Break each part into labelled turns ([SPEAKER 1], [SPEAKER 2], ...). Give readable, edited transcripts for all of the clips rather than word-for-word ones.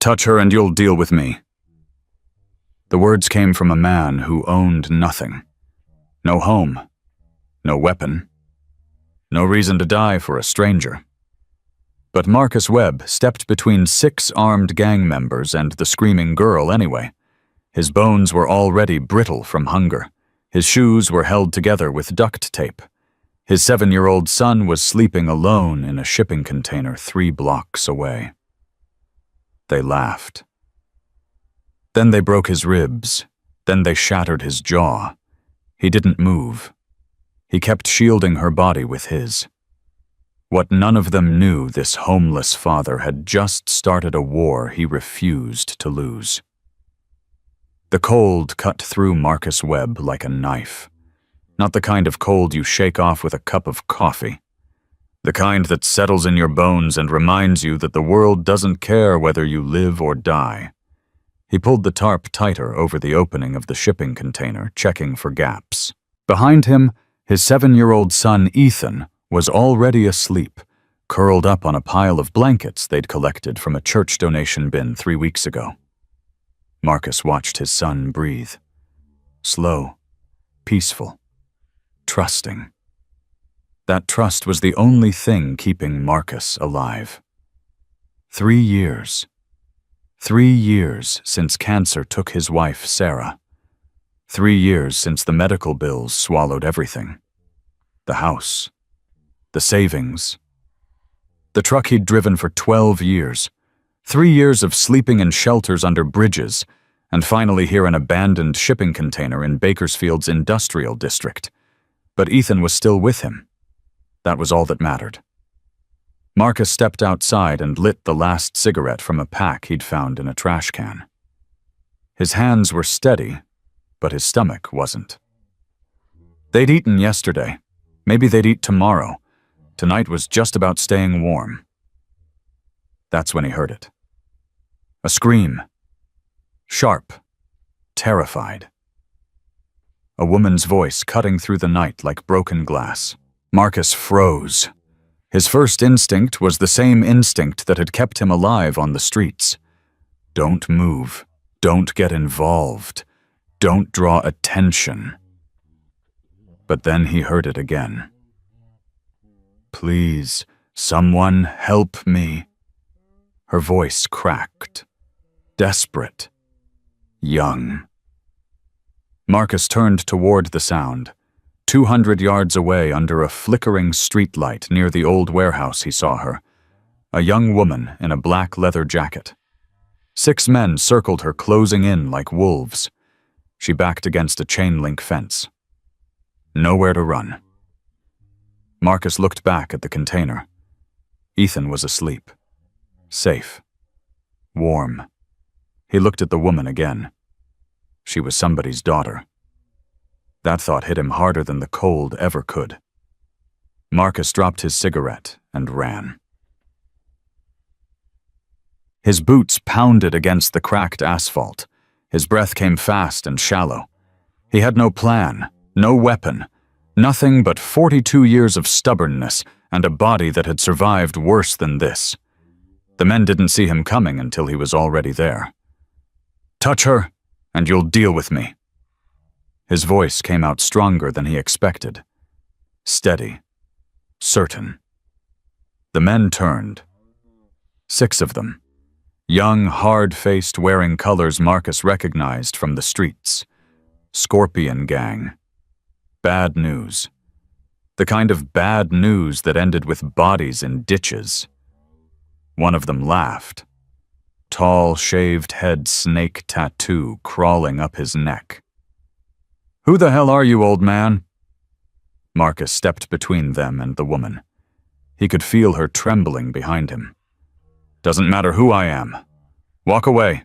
[SPEAKER 1] Touch her and you'll deal with me." The words came from a man who owned nothing. No home, no weapon, no reason to die for a stranger. But Marcus Webb stepped between 6 armed gang members and the screaming girl anyway. His bones were already brittle from hunger. His shoes were held together with duct tape. His 7-year-old son was sleeping alone in a shipping container 3 blocks away. They laughed. Then they broke his ribs. Then they shattered his jaw. He didn't move. He kept shielding her body with his. What none of them knew, this homeless father had just started a war he refused to lose. The cold cut through Marcus Webb like a knife. Not the kind of cold you shake off with a cup of coffee. The kind that settles in your bones and reminds you that the world doesn't care whether you live or die. He pulled the tarp tighter over the opening of the shipping container, checking for gaps. Behind him, his 7-year-old son Ethan was already asleep, curled up on a pile of blankets they'd collected from a church donation bin 3 weeks ago. Marcus watched his son breathe. Slow, peaceful, trusting. That trust was the only thing keeping Marcus alive. 3 years. 3 years since cancer took his wife, Sarah. 3 years since the medical bills swallowed everything. The house. The savings. The truck he'd driven for 12 years. 3 years of sleeping in shelters under bridges, and finally here an abandoned shipping container in Bakersfield's industrial district. But Ethan was still with him. That was all that mattered. Marcus stepped outside and lit the last cigarette from a pack he'd found in a trash can. His hands were steady, but his stomach wasn't. They'd eaten yesterday. Maybe they'd eat tomorrow. Tonight was just about staying warm. That's when he heard it. A scream. Sharp. Terrified. A woman's voice cutting through the night like broken glass. Marcus froze. His first instinct was the same instinct that had kept him alive on the streets. Don't move. Don't get involved. Don't draw attention. But then he heard it again. Please, someone help me. Her voice cracked. Desperate. Young. Marcus turned toward the sound. 200 yards away under a flickering streetlight near the old warehouse he saw her. A young woman in a black leather jacket. 6 men circled her, closing in like wolves. She backed against a chain-link fence. Nowhere to run. Marcus looked back at the container. Ethan was asleep. Safe. Warm. He looked at the woman again. She was somebody's daughter. That thought hit him harder than the cold ever could. Marcus dropped his cigarette and ran. His boots pounded against the cracked asphalt. His breath came fast and shallow. He had no plan, no weapon, nothing but 42 years of stubbornness and a body that had survived worse than this. The men didn't see him coming until he was already there. Touch her, and you'll deal with me. His voice came out stronger than he expected. Steady. Certain. The men turned. 6 of them. Young, hard-faced, wearing colors Marcus recognized from the streets. Scorpion Gang. Bad news. The kind of bad news that ended with bodies in ditches. One of them laughed. Tall, shaved head snake tattoo crawling up his neck. Who the hell are you, old man? Marcus stepped between them and the woman. He could feel her trembling behind him. Doesn't matter who I am. Walk away.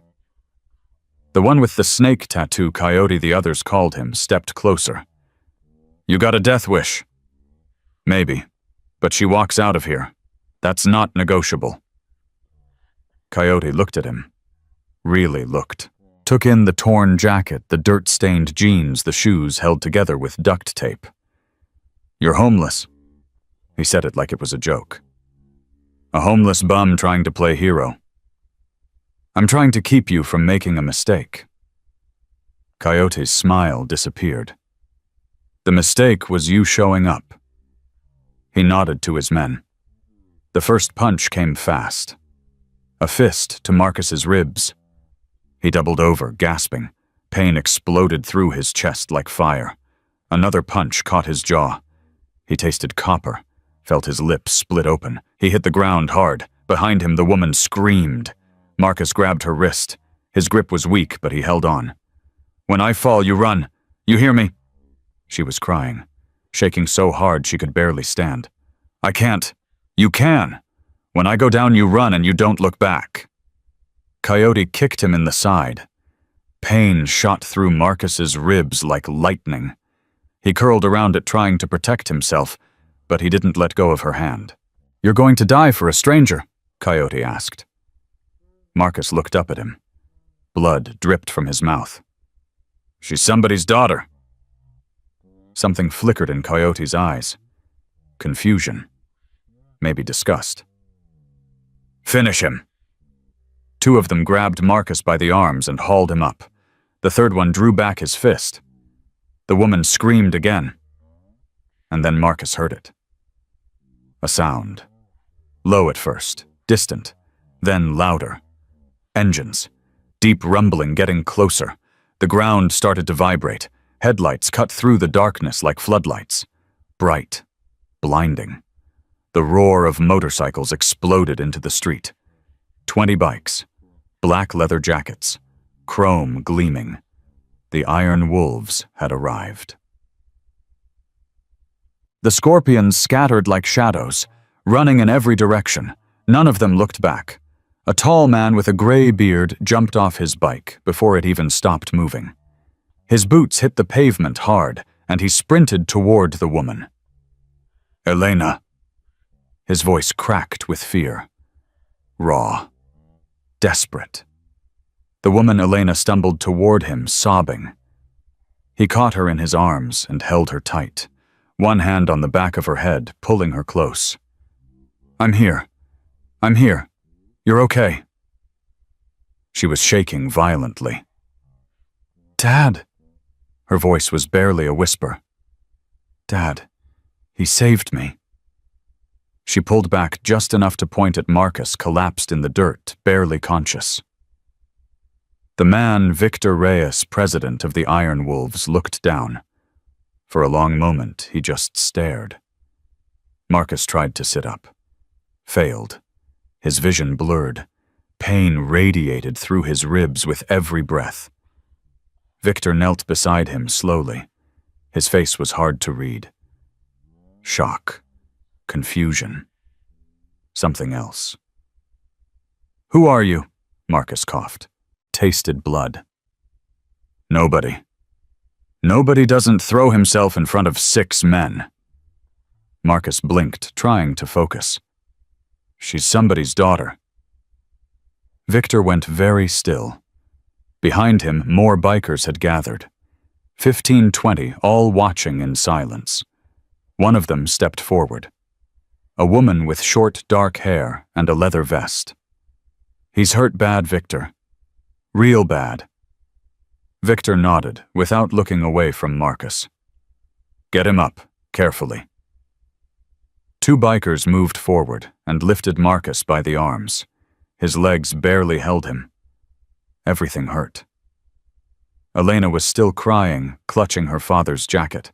[SPEAKER 1] The one with the snake tattoo, Coyote the others called him, stepped closer. You got a death wish? Maybe, but she walks out of here. That's not negotiable. Coyote looked at him. Really looked. Took in the torn jacket, the dirt-stained jeans, the shoes held together with duct tape. You're homeless. He said it like it was a joke. A homeless bum trying to play hero. I'm trying to keep you from making a mistake." Coyote's smile disappeared. "The mistake was you showing up." He nodded to his men. The first punch came fast. A fist to Marcus's ribs. He doubled over, gasping. Pain exploded through his chest like fire. Another punch caught his jaw. He tasted copper, felt his lips split open. He hit the ground hard. Behind him, the woman screamed. Marcus grabbed her wrist. His grip was weak, but he held on. "When I fall, you run. You hear me?" She was crying, shaking so hard she could barely stand. "I can't." "You can. When I go down, you run and you don't look back." Coyote kicked him in the side. Pain shot through Marcus's ribs like lightning. He curled around it trying to protect himself, but he didn't let go of her hand. "You're going to die for a stranger?" Coyote asked. Marcus looked up at him. Blood dripped from his mouth. "She's somebody's daughter." Something flickered in Coyote's eyes. Confusion. Maybe disgust. "Finish him." Two of them grabbed Marcus by the arms and hauled him up. The third one drew back his fist. The woman screamed again. And then Marcus heard it. A sound. Low at first, distant, then louder. Engines. Deep rumbling getting closer. The ground started to vibrate. Headlights cut through the darkness like floodlights. Bright. Blinding. The roar of motorcycles exploded into the street. 20 bikes. Black leather jackets. Chrome gleaming. The Iron Wolves had arrived. The scorpions scattered like shadows, running in every direction. None of them looked back. A tall man with a gray beard jumped off his bike before it even stopped moving. His boots hit the pavement hard, and he sprinted toward the woman. "Elena." His voice cracked with fear. Raw. Desperate. The woman Elena stumbled toward him, sobbing. He caught her in his arms and held her tight, one hand on the back of her head, pulling her close. "I'm here. I'm here. You're okay." She was shaking violently. "Dad." Her voice was barely a whisper. "Dad, he saved me." She pulled back just enough to point at Marcus, collapsed in the dirt, barely conscious. The man, Victor Reyes, president of the Iron Wolves, looked down. For a long moment, he just stared. Marcus tried to sit up. Failed. His vision blurred. Pain radiated through his ribs with every breath. Victor knelt beside him slowly. His face was hard to read. Shock. Confusion. Something else. "Who are you?" Marcus coughed. Tasted blood. "Nobody. Nobody doesn't throw himself in front of 6 men." Marcus blinked, trying to focus. "She's somebody's daughter." Victor went very still. Behind him, more bikers had gathered. 15-20, all watching in silence. One of them stepped forward. A woman with short, dark hair and a leather vest. "He's hurt bad, Victor. Real bad." Victor nodded, without looking away from Marcus. "Get him up, carefully." 2 bikers moved forward and lifted Marcus by the arms. His legs barely held him. Everything hurt. Elena was still crying, clutching her father's jacket.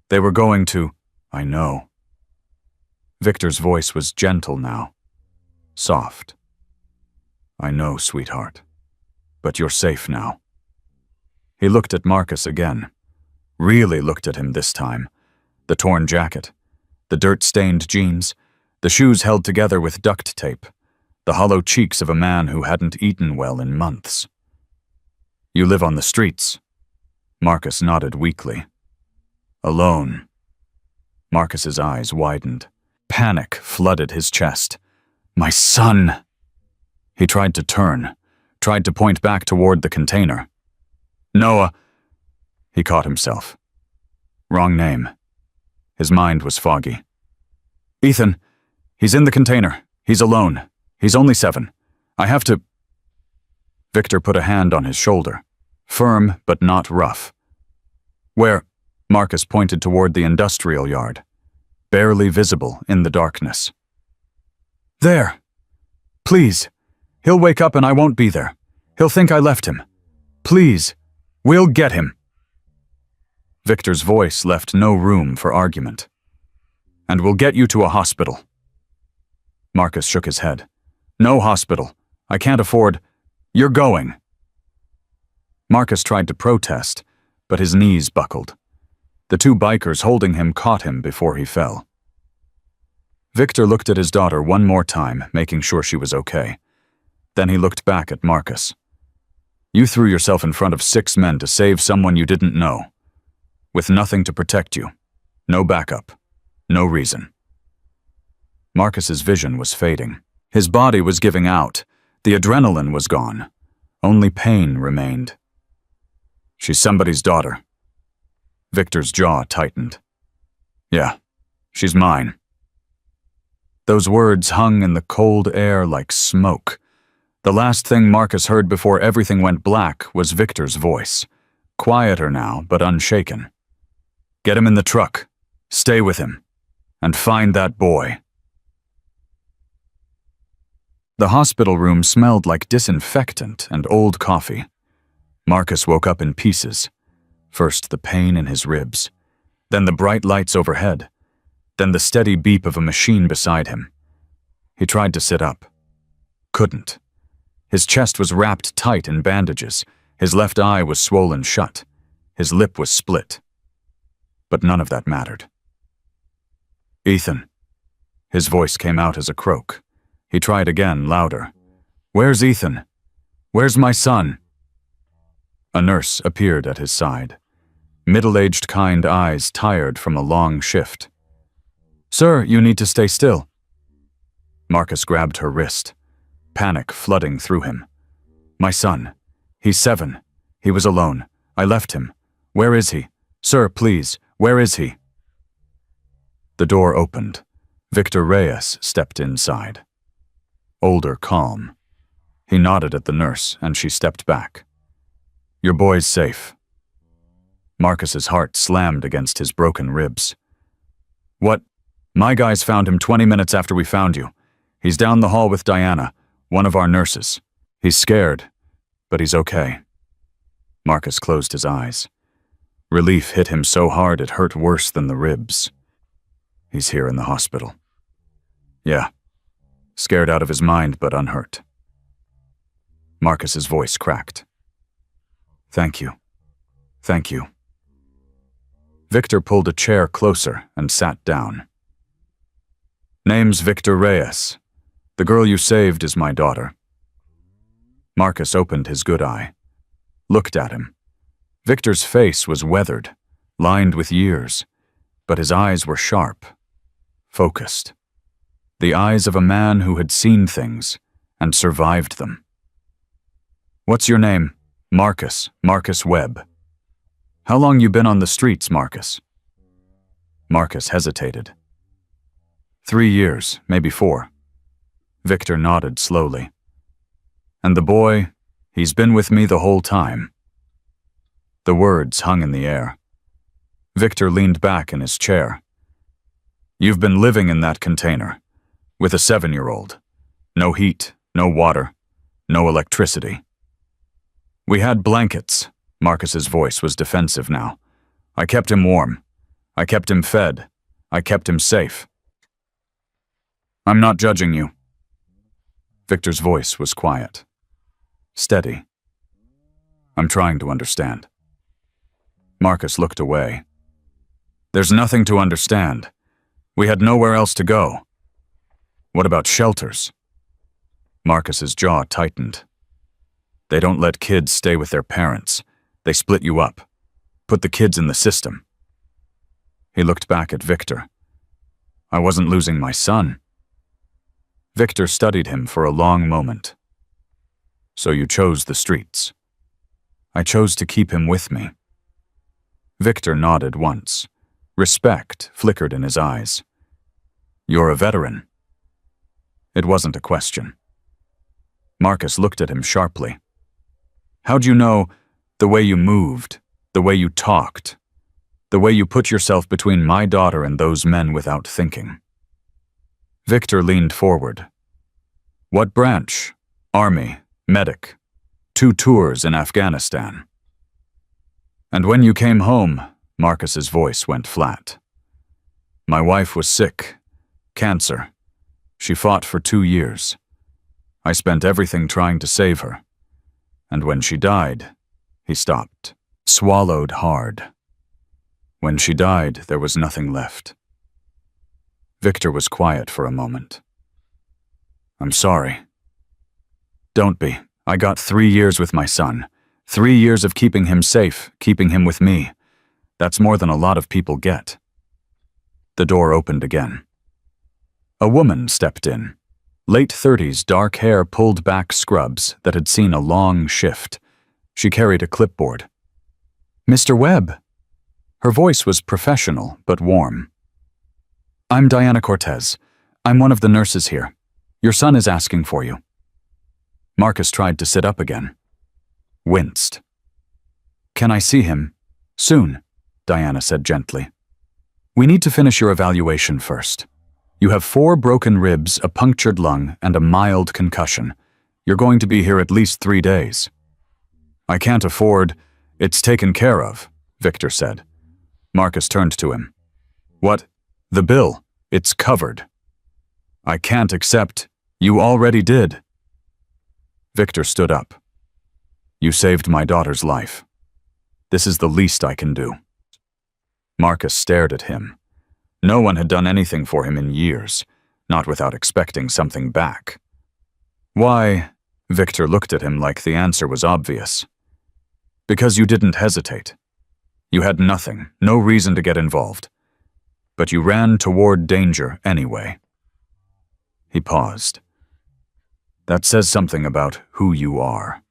[SPEAKER 1] "They were going to—" "I know." Victor's voice was gentle now. Soft. "I know, sweetheart. But you're safe now." He looked at Marcus again. Really looked at him this time. The torn jacket. The dirt-stained jeans. The shoes held together with duct tape. The hollow cheeks of a man who hadn't eaten well in months. "You live on the streets?" Marcus nodded weakly. "Alone." Marcus's eyes widened. Panic flooded his chest. "My son!" He tried to turn, tried to point back toward the container. "Noah." He caught himself. Wrong name. His mind was foggy. "Ethan, he's in the container. He's alone. He's only 7. I have to—" Victor put a hand on his shoulder, firm but not rough. Where? Marcus pointed toward the industrial yard, barely visible in the darkness. There! Please! He'll wake up and I won't be there. He'll think I left him. Please! We'll get him! Victor's voice left no room for argument. And we'll get you to a hospital. Marcus shook his head. No hospital. I can't afford. You're going. Marcus tried to protest, but his knees buckled. The two bikers holding him caught him before he fell. Victor looked at his daughter one more time, making sure she was okay. Then he looked back at Marcus. You threw yourself in front of 6 men to save someone you didn't know. With nothing to protect you. No backup. No reason. Marcus's vision was fading. His body was giving out. The adrenaline was gone. Only pain remained. She's somebody's daughter. Victor's jaw tightened. Yeah, she's mine. Those words hung in the cold air like smoke. The last thing Marcus heard before everything went black was Victor's voice. Quieter now, but unshaken. Get him in the truck. Stay with him. And find that boy. The hospital room smelled like disinfectant and old coffee. Marcus woke up in pieces. First the pain in his ribs, then the bright lights overhead, then the steady beep of a machine beside him. He tried to sit up. Couldn't. His chest was wrapped tight in bandages. His left eye was swollen shut. His lip was split. But none of that mattered. Ethan. His voice came out as a croak. He tried again, louder. Where's Ethan? Where's my son? A nurse appeared at his side. Middle-aged, kind eyes tired from a long shift. Sir, you need to stay still. Marcus grabbed her wrist, panic flooding through him. My son. He's 7. He was alone. I left him. Where is he? Sir, please, where is he? The door opened. Victor Reyes stepped inside. Older, calm. He nodded at the nurse, and she stepped back. Your boy's safe. Marcus's heart slammed against his broken ribs. What? My guys found him 20 minutes after we found you. He's down the hall with Diana, one of our nurses. He's scared, but he's okay. Marcus closed his eyes. Relief hit him so hard it hurt worse than the ribs. He's here in the hospital. Yeah. Scared out of his mind, but unhurt. Marcus's voice cracked. Thank you. Thank you. Victor pulled a chair closer and sat down. Name's Victor Reyes. The girl you saved is my daughter. Marcus opened his good eye. Looked at him. Victor's face was weathered, lined with years, but his eyes were sharp, focused. The eyes of a man who had seen things and survived them. What's your name? Marcus Webb. How long you been on the streets, Marcus? Marcus hesitated. 3 years, maybe 4. Victor nodded slowly. And the boy, he's been with me the whole time. The words hung in the air. Victor leaned back in his chair. You've been living in that container, with a 7-year-old. No heat, no water, no electricity. We had blankets. Marcus's voice was defensive now. I kept him warm. I kept him fed. I kept him safe. I'm not judging you. Victor's voice was quiet. Steady. I'm trying to understand. Marcus looked away. There's nothing to understand. We had nowhere else to go. What about shelters? Marcus's jaw tightened. They don't let kids stay with their parents. They split you up. Put the kids in the system. He looked back at Victor. I wasn't losing my son. Victor studied him for a long moment. So you chose the streets. I chose to keep him with me. Victor nodded once. Respect flickered in his eyes. You're a veteran. It wasn't a question. Marcus looked at him sharply. How'd you know? The way you moved, the way you talked, the way you put yourself between my daughter and those men without thinking. Victor leaned forward. What branch? Army, medic, 2 tours in Afghanistan. And when you came home, Marcus's voice went flat. My wife was sick, cancer. She fought for 2 years. I spent everything trying to save her. And when she died, he stopped, swallowed hard. When she died, there was nothing left. Victor was quiet for a moment. I'm sorry. Don't be. I got 3 years with my son. 3 years of keeping him safe, keeping him with me. That's more than a lot of people get. The door opened again. A woman stepped in. Late 30s, dark hair, pulled back scrubs that had seen a long shift. She carried a clipboard. Mr. Webb. Her voice was professional but warm. I'm Diana Cortez. I'm one of the nurses here. Your son is asking for you. Marcus tried to sit up again. Winced. Can I see him? Soon, Diana said gently. We need to finish your evaluation first. You have 4 broken ribs, a punctured lung, and a mild concussion. You're going to be here at least 3 days. I can't afford. It's taken care of, Victor said. Marcus turned to him. What? The bill. It's covered. I can't accept. You already did. Victor stood up. You saved my daughter's life. This is the least I can do. Marcus stared at him. No one had done anything for him in years, not without expecting something back. Why? Victor looked at him like the answer was obvious. Because you didn't hesitate. You had nothing, no reason to get involved. But you ran toward danger anyway. He paused. That says something about who you are.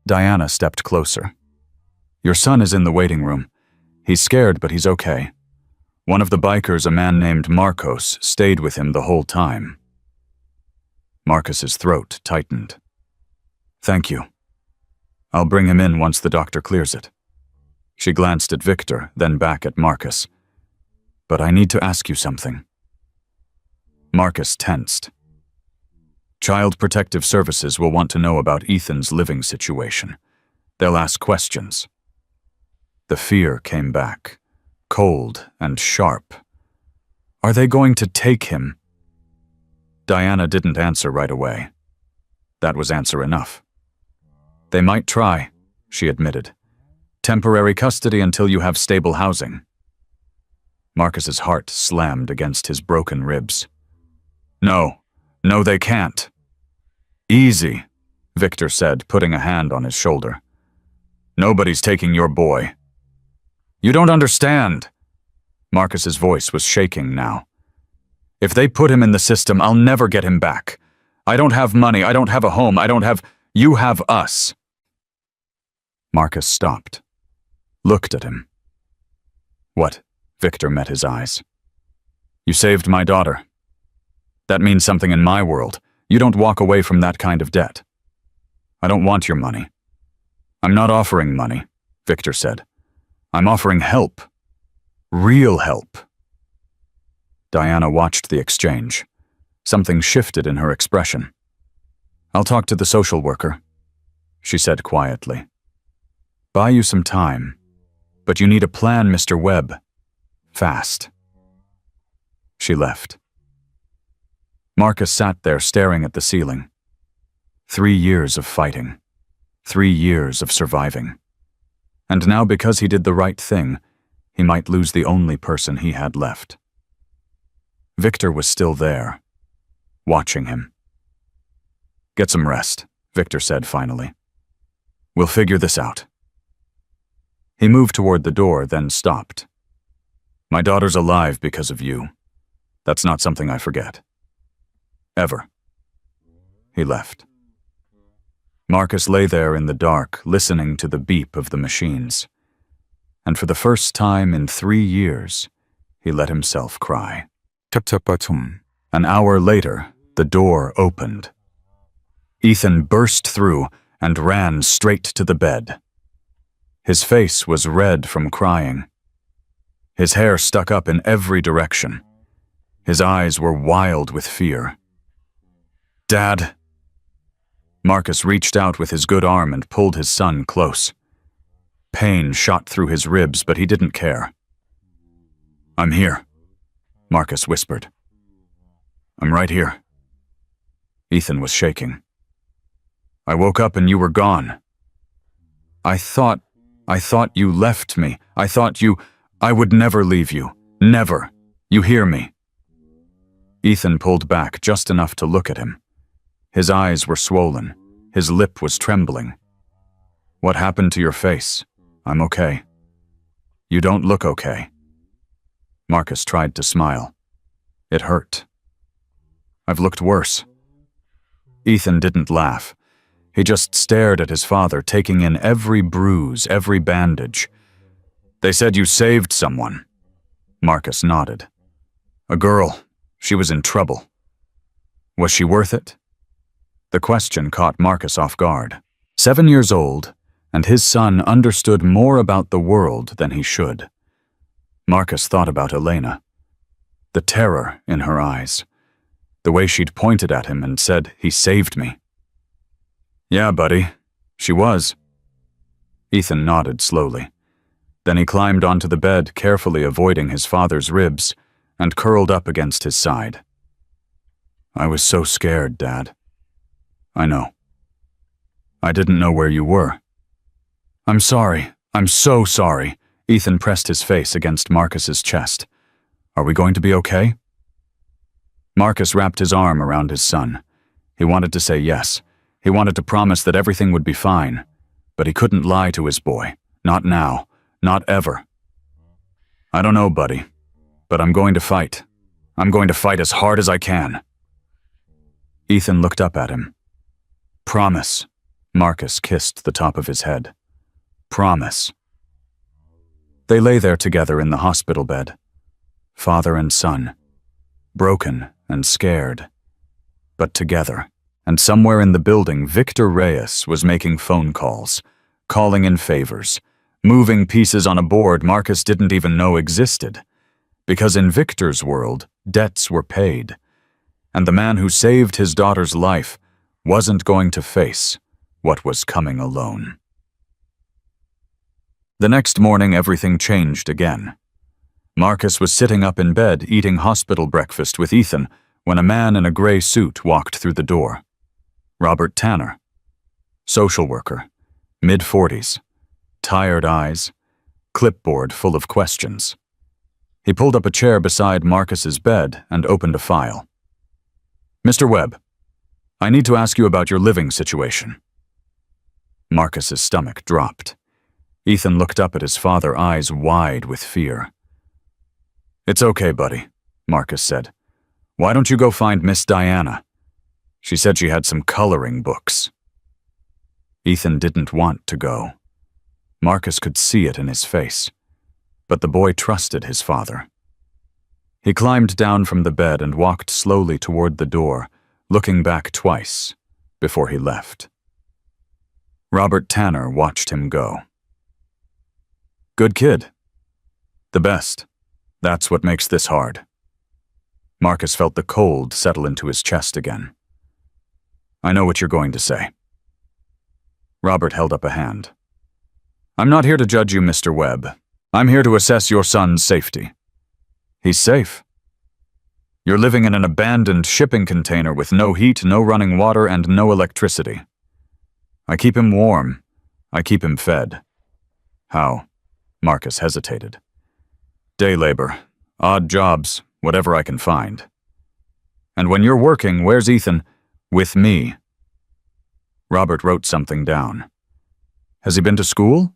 [SPEAKER 1] Diana stepped closer. Your son is in the waiting room. He's scared, but he's okay. One of the bikers, a man named Marcos, stayed with him the whole time. Marcus's throat tightened. Thank you. I'll bring him in once the doctor clears it. She glanced at Victor, then back at Marcus. But I need to ask you something. Marcus tensed. Child Protective Services will want to know about Ethan's living situation. They'll ask questions. The fear came back, cold and sharp. Are they going to take him? Diana didn't answer right away. That was answer enough. They might try, she admitted. Temporary custody until you have stable housing. Marcus's heart slammed against his broken ribs. No, they can't. Easy, Victor said, putting a hand on his shoulder. Nobody's taking your boy. You don't understand. Marcus's voice was shaking now. If they put him in the system, I'll never get him back. I don't have money, I don't have a home, you have us. Marcus stopped, looked at him. What? Victor met his eyes. You saved my daughter. That means something in my world. You don't walk away from that kind of debt. I don't want your money. I'm not offering money, Victor said. I'm offering help. Real help. Diana watched the exchange. Something shifted in her expression. I'll talk to the social worker, she said quietly. Buy you some time, but you need a plan, Mr. Webb. Fast. She left. Marcus sat there staring at the ceiling. 3 years of fighting. 3 years of surviving. And now, because he did the right thing, he might lose the only person he had left. Victor was still there, watching him. Get some rest, Victor said finally. We'll figure this out. He moved toward the door, then stopped. My daughter's alive because of you. That's not something I forget. Ever. He left. Marcus lay there in the dark, listening to the beep of the machines. And for the first time in 3 years, he let himself cry. An hour later, the door opened. Ethan burst through and ran straight to the bed. His face was red from crying. His hair stuck up in every direction. His eyes were wild with fear. "Dad!" Marcus reached out with his good arm and pulled his son close. Pain shot through his ribs, but he didn't care. "I'm here," Marcus whispered. "I'm right here." Ethan was shaking. "I woke up and you were gone. I thought you left me. I would never leave you. Never. You hear me?" Ethan pulled back just enough to look at him. His eyes were swollen. His lip was trembling. "What happened to your face? I'm okay." "You don't look okay." Marcus tried to smile. It hurt. "I've looked worse." Ethan didn't laugh. He just stared at his father, taking in every bruise, every bandage. "They said you saved someone." Marcus nodded. "A girl. She was in trouble." "Was she worth it?" The question caught Marcus off guard. 7 years old, and his son understood more about the world than he should. Marcus thought about Elena. The terror in her eyes. The way she'd pointed at him and said, "He saved me." "Yeah, buddy. She was." Ethan nodded slowly. Then he climbed onto the bed, carefully avoiding his father's ribs, and curled up against his side. "I was so scared, Dad." "I know. I didn't know where you were." "I'm sorry. I'm so sorry." Ethan pressed his face against Marcus's chest. "Are we going to be okay?" Marcus wrapped his arm around his son. He wanted to say yes. He wanted to promise that everything would be fine. But he couldn't lie to his boy. Not now. Not ever. "I don't know, buddy. But I'm going to fight. I'm going to fight as hard as I can." Ethan looked up at him. "Promise." Marcus kissed the top of his head. "Promise." They lay there together in the hospital bed. Father and son. Broken and scared. But together. And somewhere in the building, Victor Reyes was making phone calls, calling in favors, moving pieces on a board Marcus didn't even know existed. Because in Victor's world, debts were paid. And the man who saved his daughter's life wasn't going to face what was coming alone. The next morning, everything changed again. Marcus was sitting up in bed eating hospital breakfast with Ethan when a man in a gray suit walked through the door. Robert Tanner. Social worker. Mid-40s. Tired eyes. Clipboard full of questions. He pulled up a chair beside Marcus's bed and opened a file. "Mr. Webb, I need to ask you about your living situation." Marcus's stomach dropped. Ethan looked up at his father, eyes wide with fear. "It's okay, buddy," Marcus said. "Why don't you go find Miss Diana? She said she had some coloring books." Ethan didn't want to go. Marcus could see it in his face. But the boy trusted his father. He climbed down from the bed and walked slowly toward the door, looking back twice before he left. Robert Tanner watched him go. "Good kid. The best. That's what makes this hard." Marcus felt the cold settle into his chest again. "I know what you're going to say." Robert held up a hand. "I'm not here to judge you, Mr. Webb. I'm here to assess your son's safety." "He's safe." "You're living in an abandoned shipping container with no heat, no running water, and no electricity." "I keep him warm. I keep him fed." "How?" Marcus hesitated. "Day labor. Odd jobs, whatever I can find." "And when you're working, where's Ethan?" "With me." Robert wrote something down. "Has he been to school?"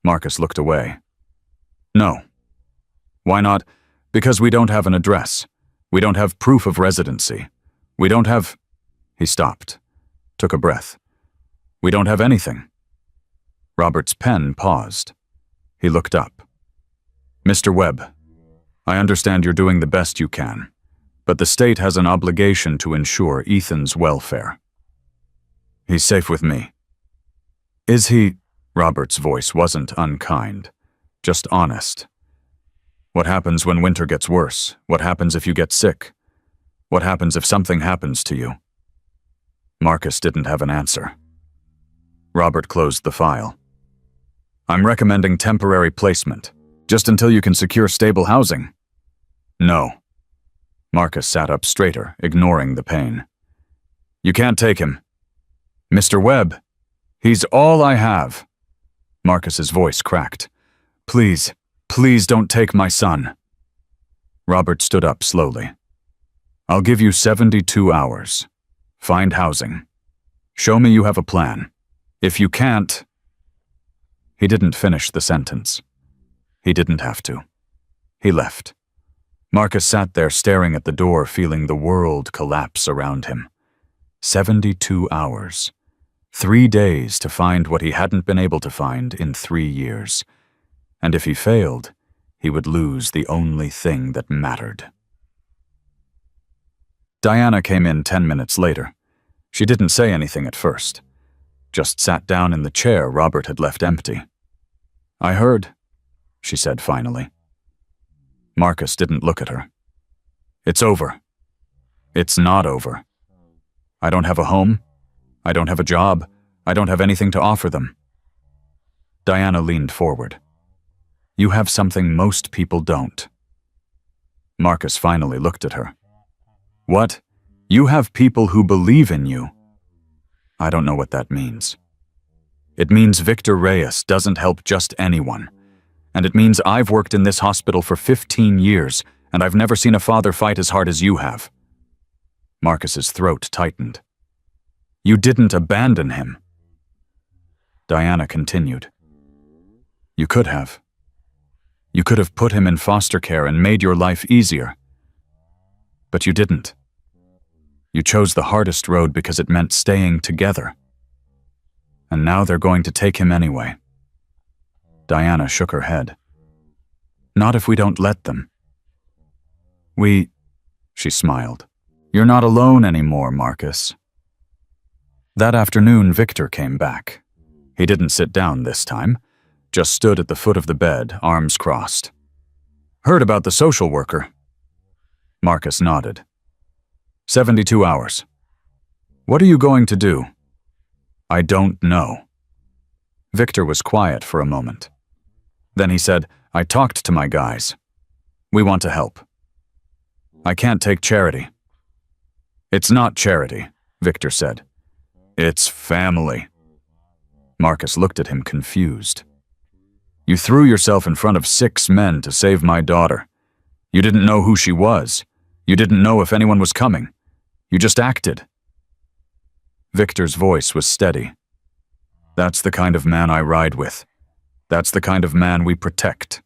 [SPEAKER 1] Marcus looked away. "No." "Why not?" "Because we don't have an address. We don't have proof of residency. We don't have—" He stopped, took a breath. "We don't have anything." Robert's pen paused. He looked up. "Mr. Webb, I understand you're doing the best you can, but the state has an obligation to ensure Ethan's welfare." He's safe with me. Is he? Robert's voice wasn't unkind, just honest. What happens when winter gets worse? What happens if you get sick? What happens if something happens to you? Marcus didn't have an answer. Robert closed the file. I'm recommending temporary placement, just until you can secure stable housing. No. Marcus sat up straighter, ignoring the pain. You can't take him. Mr. Webb, he's all I have. Marcus's voice cracked. Please, please don't take my son. Robert stood up slowly. I'll give you 72 hours. Find housing. Show me you have a plan. If you can't... He didn't finish the sentence. He didn't have to. He left. Marcus sat there staring at the door, feeling the world collapse around him. 72 hours. 3 days to find what he hadn't been able to find in 3 years. And if he failed, he would lose the only thing that mattered. Diana came in 10 minutes later. She didn't say anything at first. Just sat down in the chair Robert had left empty. I heard, she said finally. Marcus didn't look at her. It's over. It's not over. I don't have a home. I don't have a job. I don't have anything to offer them. Diana leaned forward. You have something most people don't. Marcus finally looked at her. What? You have people who believe in you. I don't know what that means. It means Victor Reyes doesn't help just anyone. And it means I've worked in this hospital for 15 years, and I've never seen a father fight as hard as you have. Marcus's throat tightened. You didn't abandon him. Diana continued. You could have. You could have put him in foster care and made your life easier. But you didn't. You chose the hardest road because it meant staying together. And now they're going to take him anyway. Diana shook her head. Not if we don't let them. She smiled. You're not alone anymore, Marcus. That afternoon, Victor came back. He didn't sit down this time, just stood at the foot of the bed, arms crossed. Heard about the social worker. Marcus nodded. 72 hours. What are you going to do? I don't know. Victor was quiet for a moment. Then he said, I talked to my guys. We want to help. I can't take charity. It's not charity, Victor said. It's family. Marcus looked at him confused. You threw yourself in front of 6 men to save my daughter. You didn't know who she was. You didn't know if anyone was coming. You just acted. Victor's voice was steady. That's the kind of man I ride with. That's the kind of man we protect.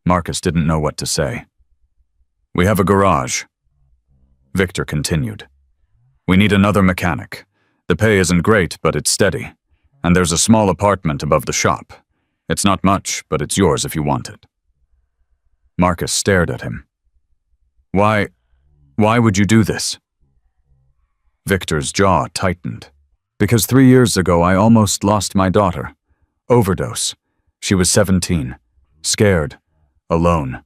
[SPEAKER 1] Marcus didn't know what to say. We have a garage. Victor continued. We need another mechanic. The pay isn't great, but it's steady. And there's a small apartment above the shop. It's not much, but it's yours if you want it. Marcus stared at him. Why would you do this? Victor's jaw tightened. Because 3 years ago I almost lost my daughter. Overdose. She was 17. Scared. Alone.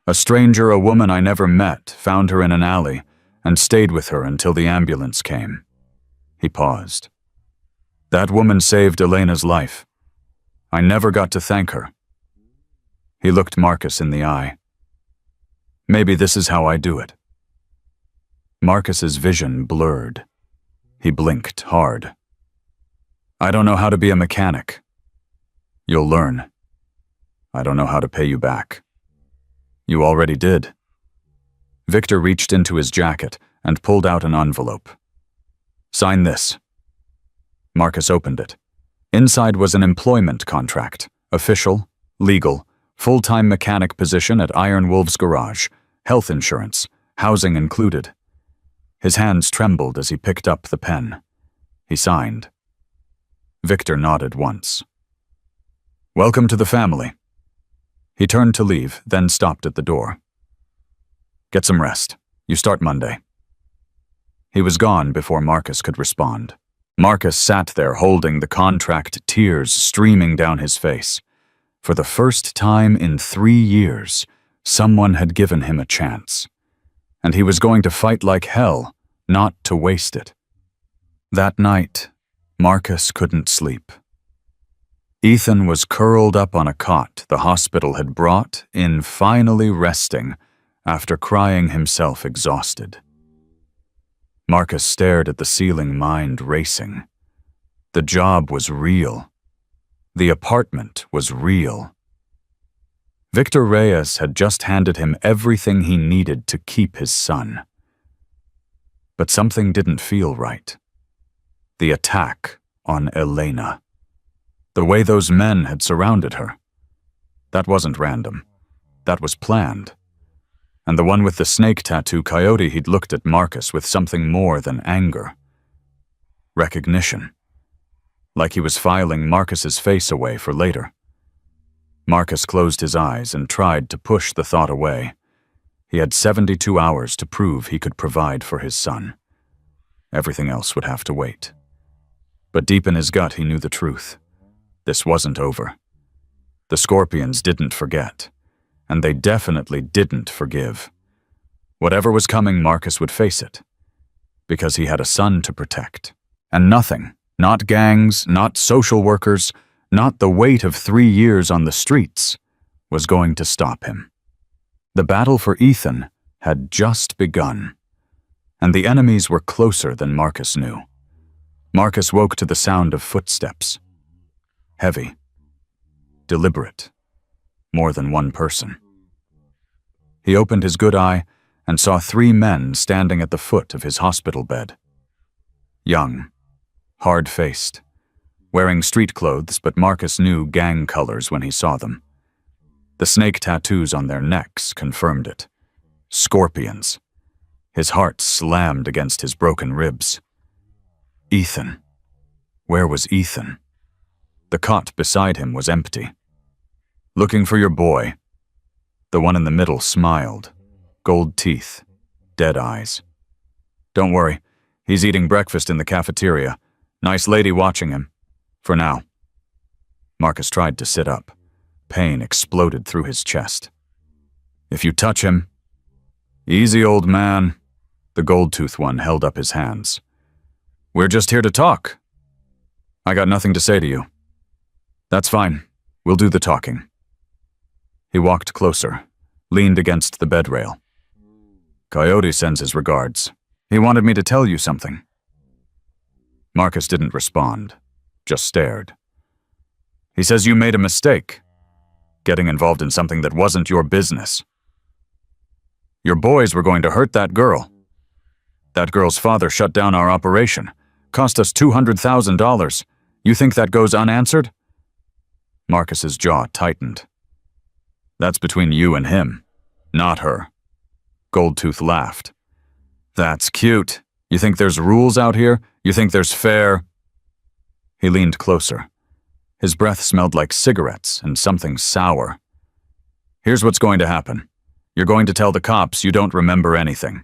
[SPEAKER 1] A stranger, a woman I never met, found her in an alley and stayed with her until the ambulance came. He paused. That woman saved Elena's life. I never got to thank her. He looked Marcus in the eye. Maybe this is how I do it. Marcus's vision blurred. He blinked hard. I don't know how to be a mechanic. You'll learn. I don't know how to pay you back. You already did. Victor reached into his jacket and pulled out an envelope. Sign this. Marcus opened it. Inside was an employment contract. Official, legal, full-time mechanic position at Iron Wolf's garage. Health insurance, housing included. His hands trembled as he picked up the pen. He signed. Victor nodded once. Welcome to the family. He turned to leave, then stopped at the door. Get some rest. You start Monday. He was gone before Marcus could respond. Marcus sat there holding the contract, tears streaming down his face. For the first time in 3 years, someone had given him a chance. And he was going to fight like hell, not to waste it. That night, Marcus couldn't sleep. Ethan was curled up on a cot the hospital had brought in, finally resting after crying himself exhausted. Marcus stared at the ceiling, mind racing. The job was real. The apartment was real. Victor Reyes had just handed him everything he needed to keep his son. But something didn't feel right. The attack on Elena. The way those men had surrounded her. That wasn't random. That was planned. And the one with the snake tattoo, Coyote, he'd looked at Marcus with something more than anger. Recognition. Like he was filing Marcus's face away for later. Marcus closed his eyes and tried to push the thought away. He had 72 hours to prove he could provide for his son. Everything else would have to wait. But deep in his gut, he knew the truth. This wasn't over. The Scorpions didn't forget. And they definitely didn't forgive. Whatever was coming, Marcus would face it. Because he had a son to protect. And nothing, not gangs, not social workers, not the weight of 3 years on the streets, was going to stop him. The battle for Ethan had just begun. And the enemies were closer than Marcus knew. Marcus woke to the sound of footsteps. Heavy. Deliberate. More than one person. He opened his good eye and saw 3 men standing at the foot of his hospital bed. Young, hard-faced, wearing street clothes, but Marcus knew gang colors when he saw them. The snake tattoos on their necks confirmed it. Scorpions. His heart slammed against his broken ribs. Ethan. Where was Ethan? The cot beside him was empty. Looking for your boy. The one in the middle smiled. Gold teeth. Dead eyes. Don't worry. He's eating breakfast in the cafeteria. Nice lady watching him. For now. Marcus tried to sit up. Pain exploded through his chest. If you touch him... Easy, old man. The gold-toothed one held up his hands. We're just here to talk. I got nothing to say to you. That's fine. We'll do the talking. He walked closer, leaned against the bed rail. Coyote sends his regards. He wanted me to tell you something. Marcus didn't respond, just stared. He says you made a mistake, getting involved in something that wasn't your business. Your boys were going to hurt that girl. That girl's father shut down our operation, cost us $200,000. You think that goes unanswered? Marcus's jaw tightened. That's between you and him, not her. Goldtooth laughed. That's cute. You think there's rules out here? You think there's fair? He leaned closer. His breath smelled like cigarettes and something sour. Here's what's going to happen. You're going to tell the cops you don't remember anything.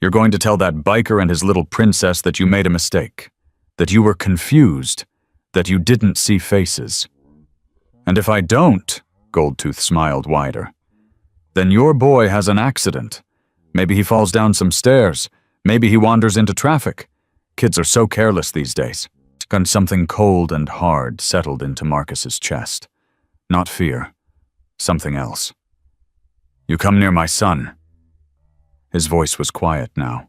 [SPEAKER 1] You're going to tell that biker and his little princess that you made a mistake, that you were confused, that you didn't see faces. And if I don't, Goldtooth smiled wider, then your boy has an accident. Maybe he falls down some stairs. Maybe he wanders into traffic. Kids are so careless these days. And something cold and hard settled into Marcus's chest. Not fear. Something else. You come near my son. His voice was quiet now.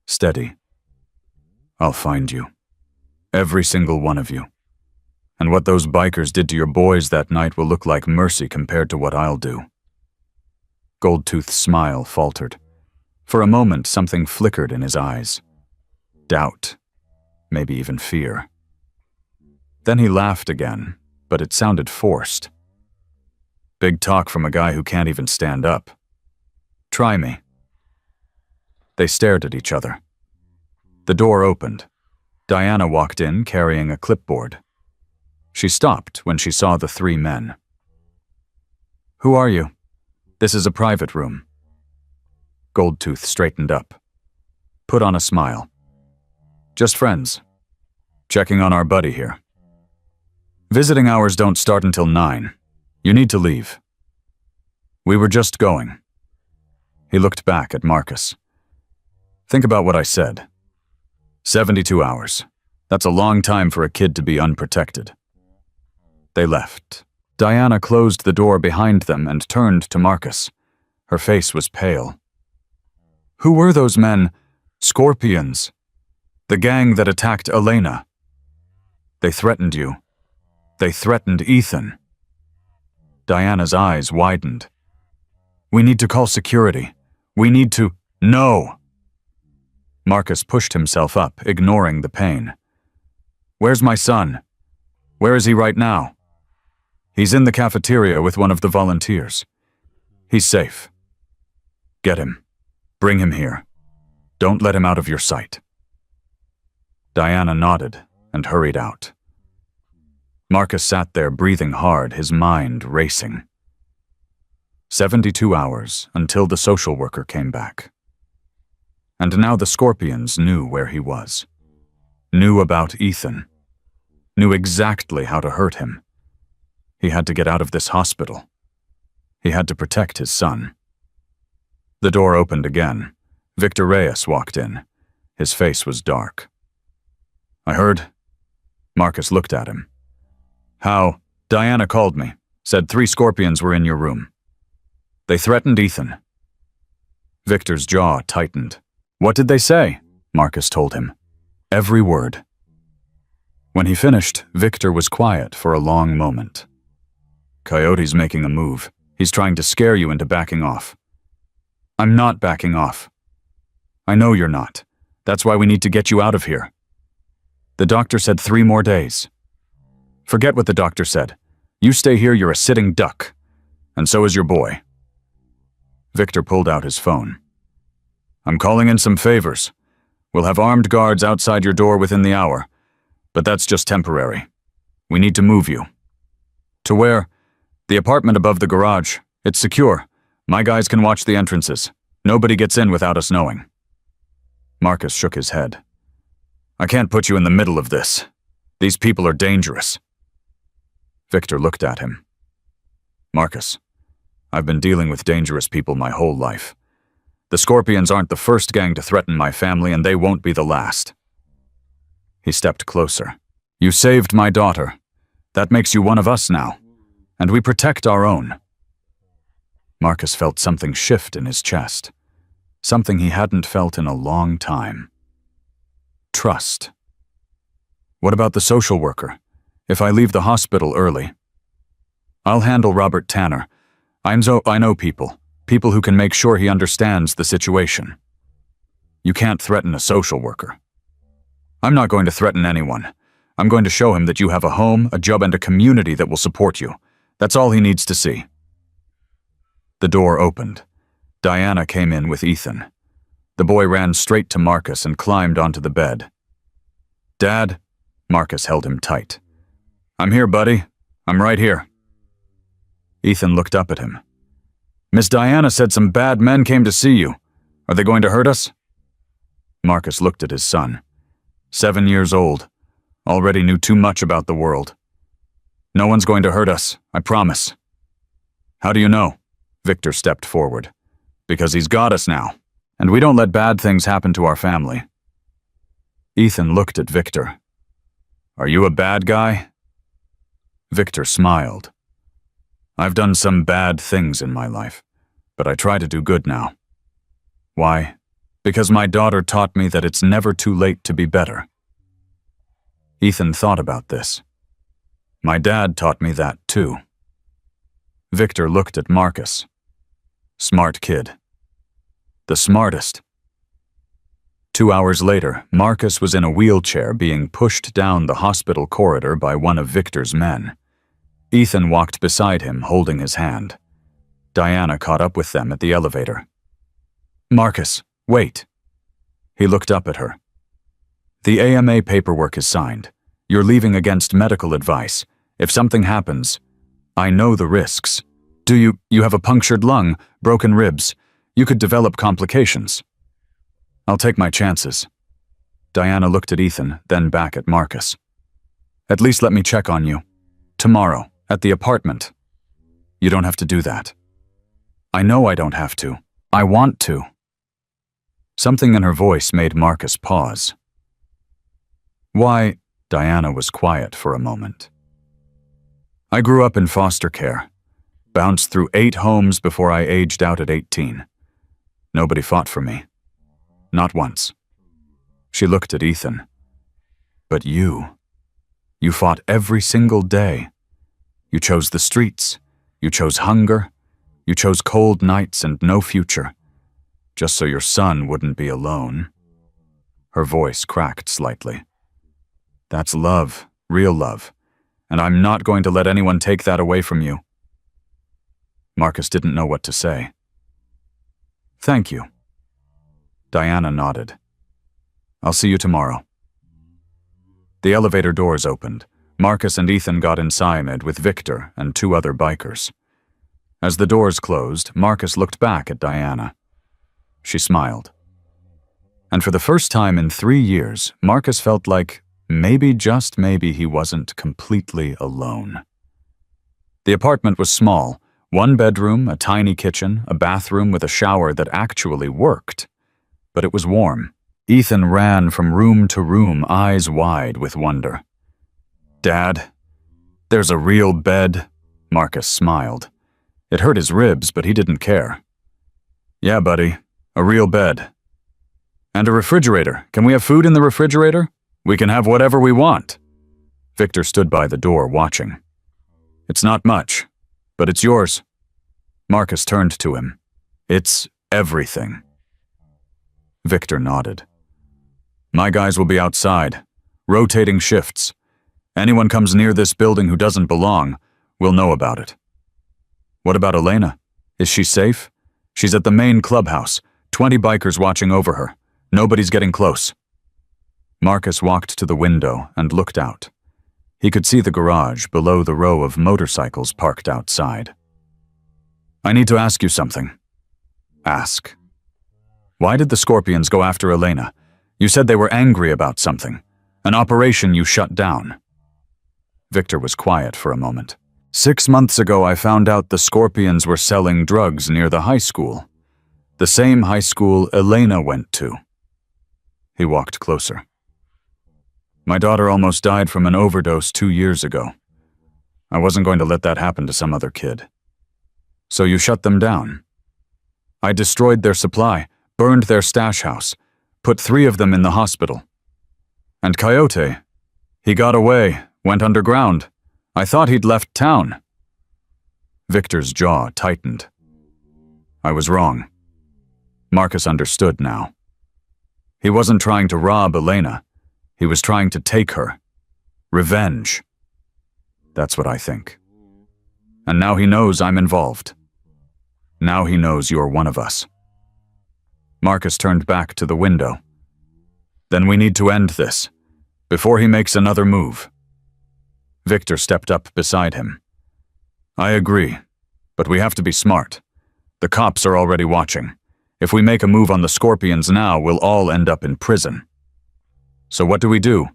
[SPEAKER 1] Steady. I'll find you. Every single one of you. And what those bikers did to your boys that night will look like mercy compared to what I'll do. Goldtooth's smile faltered. For a moment, something flickered in his eyes. Doubt. Maybe even fear. Then he laughed again, but it sounded forced. Big talk from a guy who can't even stand up. Try me. They stared at each other. The door opened. Diana walked in carrying a clipboard. She stopped when she saw the 3 men. Who are you? This is a private room. Goldtooth straightened up. put on a smile. Just friends. Checking on our buddy here. Visiting hours don't start until 9. You need to leave. We were just going. He looked back at Marcus. Think about what I said. 72 hours. That's a long time for a kid to be unprotected. They left. Diana closed the door behind them and turned to Marcus. Her face was pale. Who were those men? Scorpions. The gang that attacked Elena. They threatened you. They threatened Ethan. Diana's eyes widened. We need to call security. We need to— No! Marcus pushed himself up, ignoring the pain. Where's my son? Where is he right now? He's in the cafeteria with one of the volunteers. He's safe. Get him. Bring him here. Don't let him out of your sight. Diana nodded and hurried out. Marcus sat there breathing hard, his mind racing. 72 hours until the social worker came back. And now the Scorpions knew where he was. Knew about Ethan. Knew exactly how to hurt him. He had to get out of this hospital. He had to protect his son. The door opened again. Victor Reyes walked in. His face was dark. I heard. Marcus looked at him. How? Diana called me. Said 3 Scorpions were in your room. They threatened Ethan. Victor's jaw tightened. What did they say? Marcus told him. Every word. When he finished, Victor was quiet for a long moment. Coyote's making a move. He's trying to scare you into backing off. I'm not backing off. I know you're not. That's why we need to get you out of here. The doctor said 3 more days. Forget what the doctor said. You stay here, you're a sitting duck. And so is your boy. Victor pulled out his phone. I'm calling in some favors. We'll have armed guards outside your door within the hour. But that's just temporary. We need to move you. To where? The apartment above the garage. It's secure. My guys can watch the entrances. Nobody gets in without us knowing. Marcus shook his head. I can't put you in the middle of this. These people are dangerous. Victor looked at him. Marcus, I've been dealing with dangerous people my whole life. The Scorpions aren't the first gang to threaten my family, and they won't be the last. He stepped closer. You saved my daughter. That makes you one of us now. And we protect our own. Marcus felt something shift in his chest. Something he hadn't felt in a long time. Trust. What about the social worker? If I leave the hospital early? I'll handle Robert Tanner. I know people who can make sure he understands the situation. You can't threaten a social worker. I'm not going to threaten anyone. I'm going to show him that you have a home, a job, and a community that will support you. That's all he needs to see. The door opened. Diana came in with Ethan. The boy ran straight to Marcus and climbed onto the bed. Dad? Marcus held him tight. I'm here, buddy. I'm right here. Ethan looked up at him. Miss Diana said some bad men came to see you. Are they going to hurt us? Marcus looked at his son. 7 years old. Already knew too much about the world. No one's going to hurt us, I promise. How do you know? Victor stepped forward. Because he's got us now, and we don't let bad things happen to our family. Ethan looked at Victor. Are you a bad guy? Victor smiled. I've done some bad things in my life, but I try to do good now. Why? Because my daughter taught me that it's never too late to be better. Ethan thought about this. My dad taught me that too. Victor looked at Marcus. Smart kid. The smartest. 2 hours later, Marcus was in a wheelchair being pushed down the hospital corridor by one of Victor's men. Ethan walked beside him, holding his hand. Diana caught up with them at the elevator. Marcus, wait. He looked up at her. The AMA paperwork is signed. You're leaving against medical advice. If something happens, I know the risks. You have a punctured lung, broken ribs. You could develop complications. I'll take my chances. Diana looked at Ethan, then back at Marcus. At least let me check on you. Tomorrow, at the apartment. You don't have to do that. I know I don't have to. I want to. Something in her voice made Marcus pause. Why? Diana was quiet for a moment. I grew up in foster care. Bounced through 8 homes before I aged out at 18. Nobody fought for me. Not once. She looked at Ethan. But you fought every single day. You chose the streets. You chose hunger. You chose cold nights and no future. Just so your son wouldn't be alone. Her voice cracked slightly. That's love, real love, and I'm not going to let anyone take that away from you. Marcus didn't know what to say. Thank you. Diana nodded. I'll see you tomorrow. The elevator doors opened. Marcus and Ethan got inside with Victor and 2 other bikers. As the doors closed, Marcus looked back at Diana. She smiled. And for the first time in 3 years, Marcus felt like maybe, just maybe, he wasn't completely alone. The apartment was small. 1 bedroom, a tiny kitchen, a bathroom with a shower that actually worked. But it was warm. Ethan ran from room to room, eyes wide with wonder. Dad, there's a real bed. Marcus smiled. It hurt his ribs, but he didn't care. Yeah, buddy, a real bed. And a refrigerator. Can we have food in the refrigerator? We can have whatever we want. Victor stood by the door watching. It's not much, but it's yours. Marcus turned to him. It's everything. Victor nodded. My guys will be outside, rotating shifts. Anyone comes near this building who doesn't belong, we'll know about it. What about Elena? Is she safe? She's at the main clubhouse, 20 bikers watching over her. Nobody's getting close. Marcus walked to the window and looked out. He could see the garage below the row of motorcycles parked outside. I need to ask you something. Ask. Why did the Scorpions go after Elena? You said they were angry about something. An operation you shut down. Victor was quiet for a moment. 6 months ago, I found out the Scorpions were selling drugs near the high school. The same high school Elena went to. He walked closer. My daughter almost died from an overdose 2 years ago. I wasn't going to let that happen to some other kid. So you shut them down. I destroyed their supply, burned their stash house, put 3 of them in the hospital. And Coyote, he got away, went underground. I thought he'd left town. Victor's jaw tightened. I was wrong. Marcus understood now. He wasn't trying to rob Elena. He was trying to take her. Revenge. That's what I think. And now he knows I'm involved. Now he knows you're one of us. Marcus turned back to the window. Then we need to end this, before he makes another move. Victor stepped up beside him. I agree, but we have to be smart. The cops are already watching. If we make a move on the Scorpions now, we'll all end up in prison. So what do?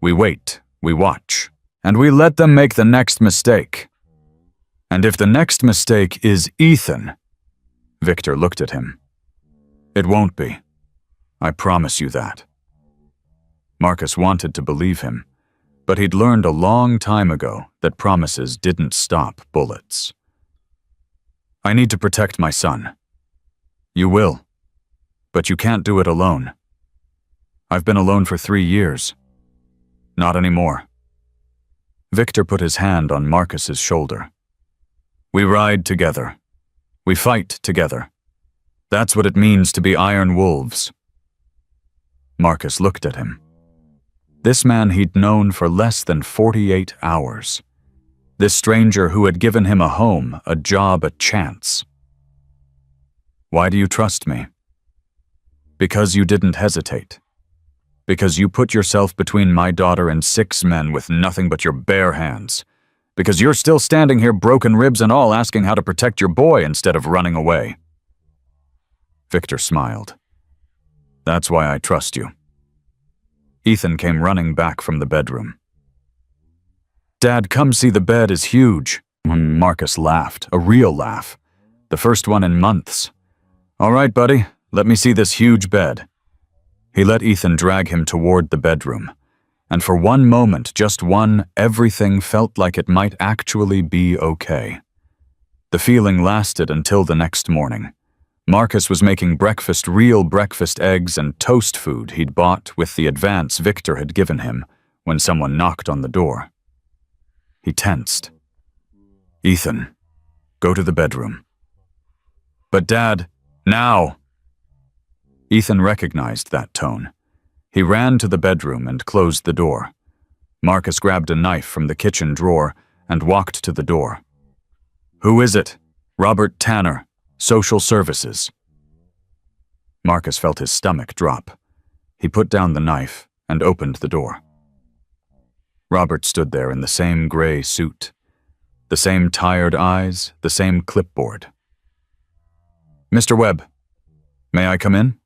[SPEAKER 1] We wait, we watch, and we let them make the next mistake. And if the next mistake is Ethan, Victor looked at him. It won't be. I promise you that. Marcus wanted to believe him, but he'd learned a long time ago that promises didn't stop bullets. I need to protect my son. You will, but you can't do it alone. I've been alone for 3 years. Not anymore. Victor put his hand on Marcus's shoulder. We ride together. We fight together. That's what it means to be iron wolves. Marcus looked at him. This man he'd known for less than 48 hours. This stranger who had given him a home, a job, a chance. Why do you trust me? Because you didn't hesitate. Because you put yourself between my daughter and 6 men with nothing but your bare hands. Because you're still standing here broken ribs and all asking how to protect your boy instead of running away. Victor smiled. That's why I trust you." Ethan came running back from the bedroom. "Dad, come see, the bed is huge." Marcus laughed, a real laugh. The first one in months. "All right, buddy, let me see this huge bed." He let Ethan drag him toward the bedroom. And for one moment, just one, everything felt like it might actually be okay. The feeling lasted until the next morning. Marcus was making breakfast, real breakfast eggs and toast food he'd bought with the advance Victor had given him when someone knocked on the door. He tensed. "Ethan, go to the bedroom." "But Dad, now!" Ethan recognized that tone. He ran to the bedroom and closed the door. Marcus grabbed a knife from the kitchen drawer and walked to the door. "Who is it?" "Robert Tanner, Social Services." Marcus felt his stomach drop. He put down the knife and opened the door. Robert stood there in the same gray suit, the same tired eyes, the same clipboard. "Mr. Webb, may I come in?"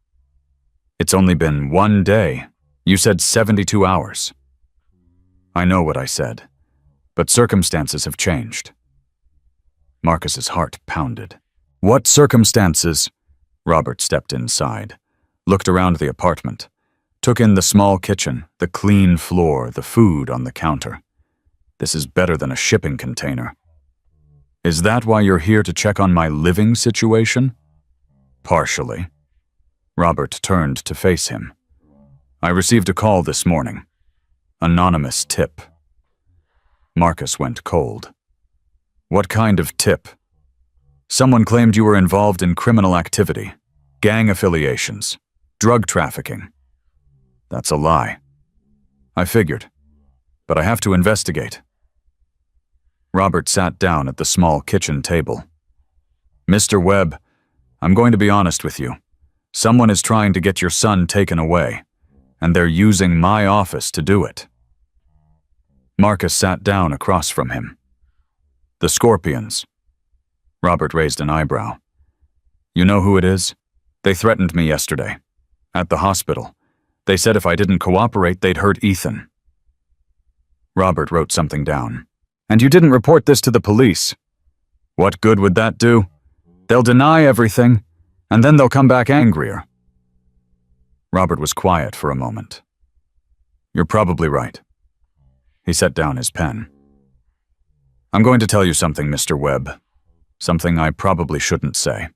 [SPEAKER 1] "It's only been 1 day. You said 72 hours. "I know what I said, but circumstances have changed." Marcus's heart pounded. "What circumstances?" Robert stepped inside, looked around the apartment, took in the small kitchen, the clean floor, the food on the counter. "This is better than a shipping container." "Is that why you're here, to check on my living situation?" "Partially." Robert turned to face him. "I received a call this morning. Anonymous tip." Marcus went cold. "What kind of tip?" "Someone claimed you were involved in criminal activity, gang affiliations, drug trafficking." "That's a lie." "I figured, but I have to investigate." Robert sat down at the small kitchen table. "Mr. Webb, I'm going to be honest with you. Someone is trying to get your son taken away, and they're using my office to do it." Marcus sat down across from him. "The Scorpions." Robert raised an eyebrow. "You know who it is? They threatened me yesterday. At the hospital. They said if I didn't cooperate, they'd hurt Ethan." Robert wrote something down. "And you didn't report this to the police?" "What good would that do? They'll deny everything, and then they'll come back angrier." Robert was quiet for a moment. "You're probably right." He set down his pen. "I'm going to tell you something, Mr. Webb. Something I probably shouldn't say."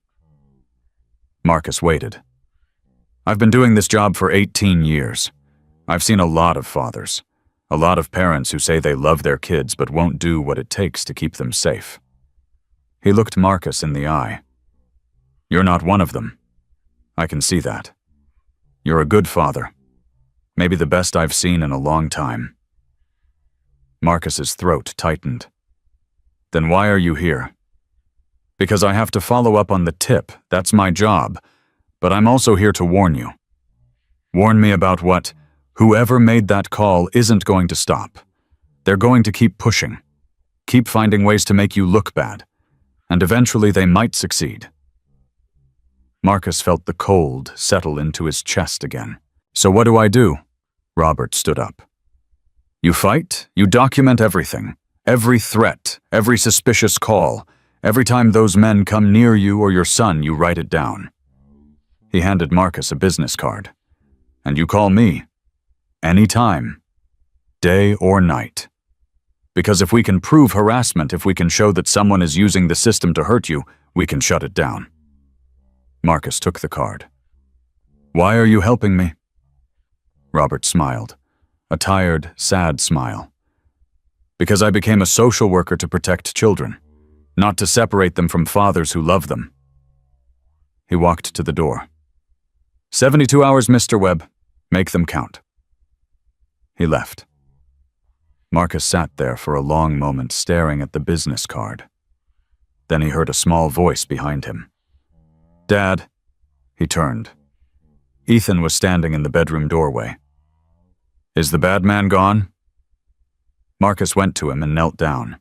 [SPEAKER 1] Marcus waited. "I've been doing this job for 18 years. I've seen a lot of fathers, a lot of parents who say they love their kids but won't do what it takes to keep them safe." He looked Marcus in the eye. "You're not one of them. I can see that. You're a good father. Maybe the best I've seen in a long time." Marcus's throat tightened. "Then why are you here?" "Because I have to follow up on the tip. That's my job. But I'm also here to warn you." "Warn me about what?" "Whoever made that call isn't going to stop. They're going to keep pushing, keep finding ways to make you look bad, and eventually they might succeed." Marcus felt the cold settle into his chest again. "So what do I do?" Robert stood up. "You fight, you document everything, every threat, every suspicious call. Every time those men come near you or your son, you write it down." He handed Marcus a business card. "And you call me. Anytime. Day or night. Because if we can prove harassment, if we can show that someone is using the system to hurt you, we can shut it down." Marcus took the card. "Why are you helping me?" Robert smiled, a tired, sad smile. "Because I became a social worker to protect children, not to separate them from fathers who love them." He walked to the door. 72 hours, Mr. Webb. Make them count." He left. Marcus sat there for a long moment staring at the business card. Then he heard a small voice behind him. "Dad." He turned. Ethan was standing in the bedroom doorway. "Is the bad man gone?" Marcus went to him and knelt down.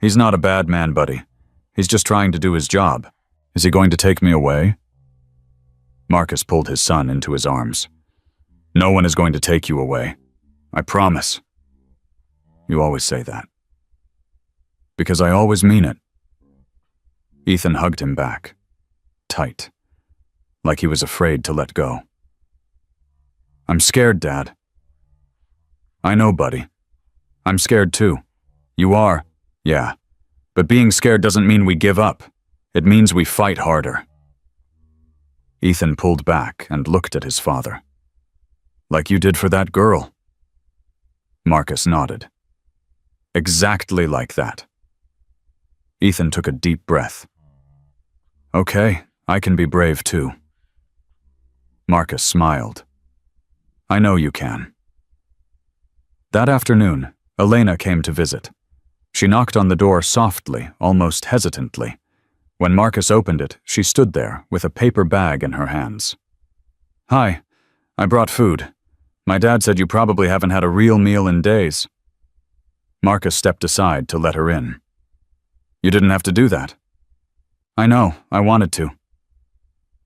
[SPEAKER 1] "He's not a bad man, buddy. He's just trying to do his job. Is he going to take me away?" Marcus pulled his son into his arms. No one is going to take you away. I promise. You always say that. Because I always mean it. Ethan hugged him back, tight, like he was afraid to let go. I'm scared, Dad. I know, buddy. I'm scared too. You are, yeah. But being scared doesn't mean we give up. It means we fight harder. Ethan pulled back and looked at his father. Like you did for that girl. Marcus nodded. Exactly like that. Ethan took a deep breath. Okay, I can be brave too. Marcus smiled. I know you can. That afternoon, Elena came to visit. She knocked on the door softly, almost hesitantly. When Marcus opened it, she stood there with a paper bag in her hands. Hi, I brought food. My dad said you probably haven't had a real meal in days. Marcus stepped aside to let her in. You didn't have to do that. I know, I wanted to.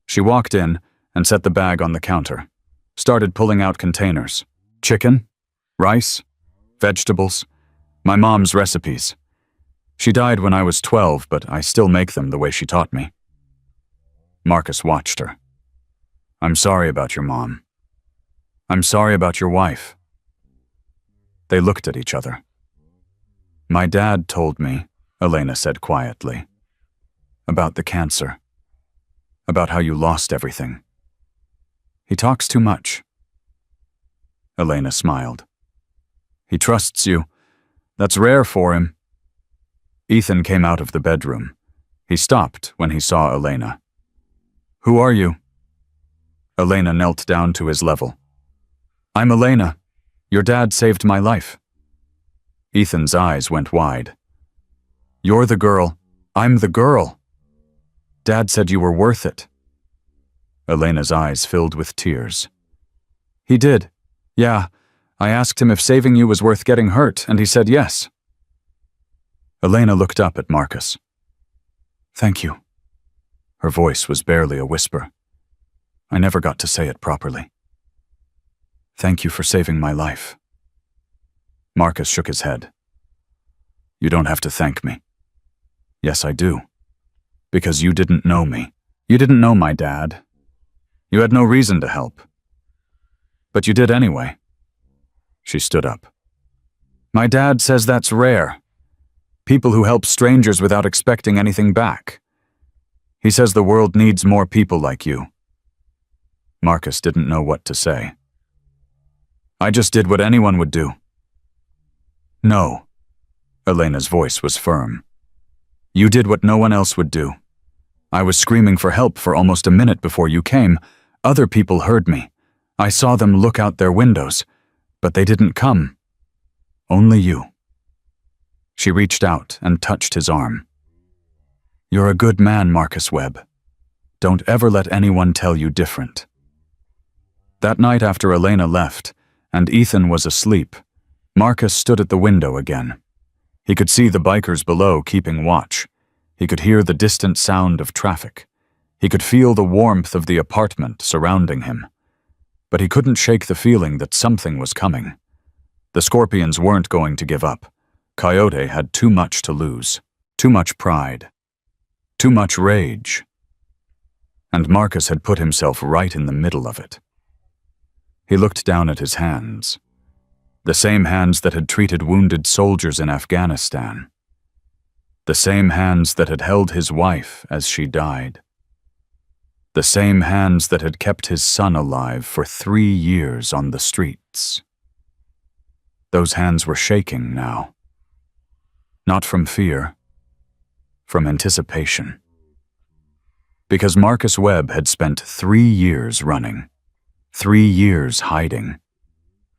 [SPEAKER 1] She walked in and set the bag on the counter, started pulling out containers. Chicken, rice, vegetables, my mom's recipes. She died when I was 12, but I still make them the way she taught me. Marcus watched her. I'm sorry about your mom. I'm sorry about your wife. They looked at each other. My dad told me, Elena said quietly, about the cancer, about how you lost everything. He talks too much. Elena smiled. He trusts you. That's rare for him. Ethan came out of the bedroom. He stopped when he saw Elena. Who are you? Elena knelt down to his level. I'm Elena. Your dad saved my life. Ethan's eyes went wide. You're the girl. I'm the girl. Dad said you were worth it. Elena's eyes filled with tears. He did. Yeah, I asked him if saving you was worth getting hurt, and he said yes. Elena looked up at Marcus. Thank you. Her voice was barely a whisper. I never got to say it properly. Thank you for saving my life. Marcus shook his head. You don't have to thank me. Yes, I do. Because you didn't know me. You didn't know my dad. You had no reason to help. But you did anyway. She stood up. My dad says that's rare. People who help strangers without expecting anything back. He says the world needs more people like you. Marcus didn't know what to say. I just did what anyone would do. No. Elena's voice was firm. You did what no one else would do. I was screaming for help for almost a minute before you came. Other people heard me. I saw them look out their windows, but they didn't come. Only you. She reached out and touched his arm. You're a good man, Marcus Webb. Don't ever let anyone tell you different. That night after Elena left, and Ethan was asleep, Marcus stood at the window again. He could see the bikers below keeping watch. He could hear the distant sound of traffic. He could feel the warmth of the apartment surrounding him. But he couldn't shake the feeling that something was coming. The Scorpions weren't going to give up. Coyote had too much to lose, too much pride, too much rage. And Marcus had put himself right in the middle of it. He looked down at his hands, the same hands that had treated wounded soldiers in Afghanistan, the same hands that had held his wife as she died, the same hands that had kept his son alive for 3 years on the streets. Those hands were shaking now. Not from fear, from anticipation. Because Marcus Webb had spent 3 years running, 3 years hiding,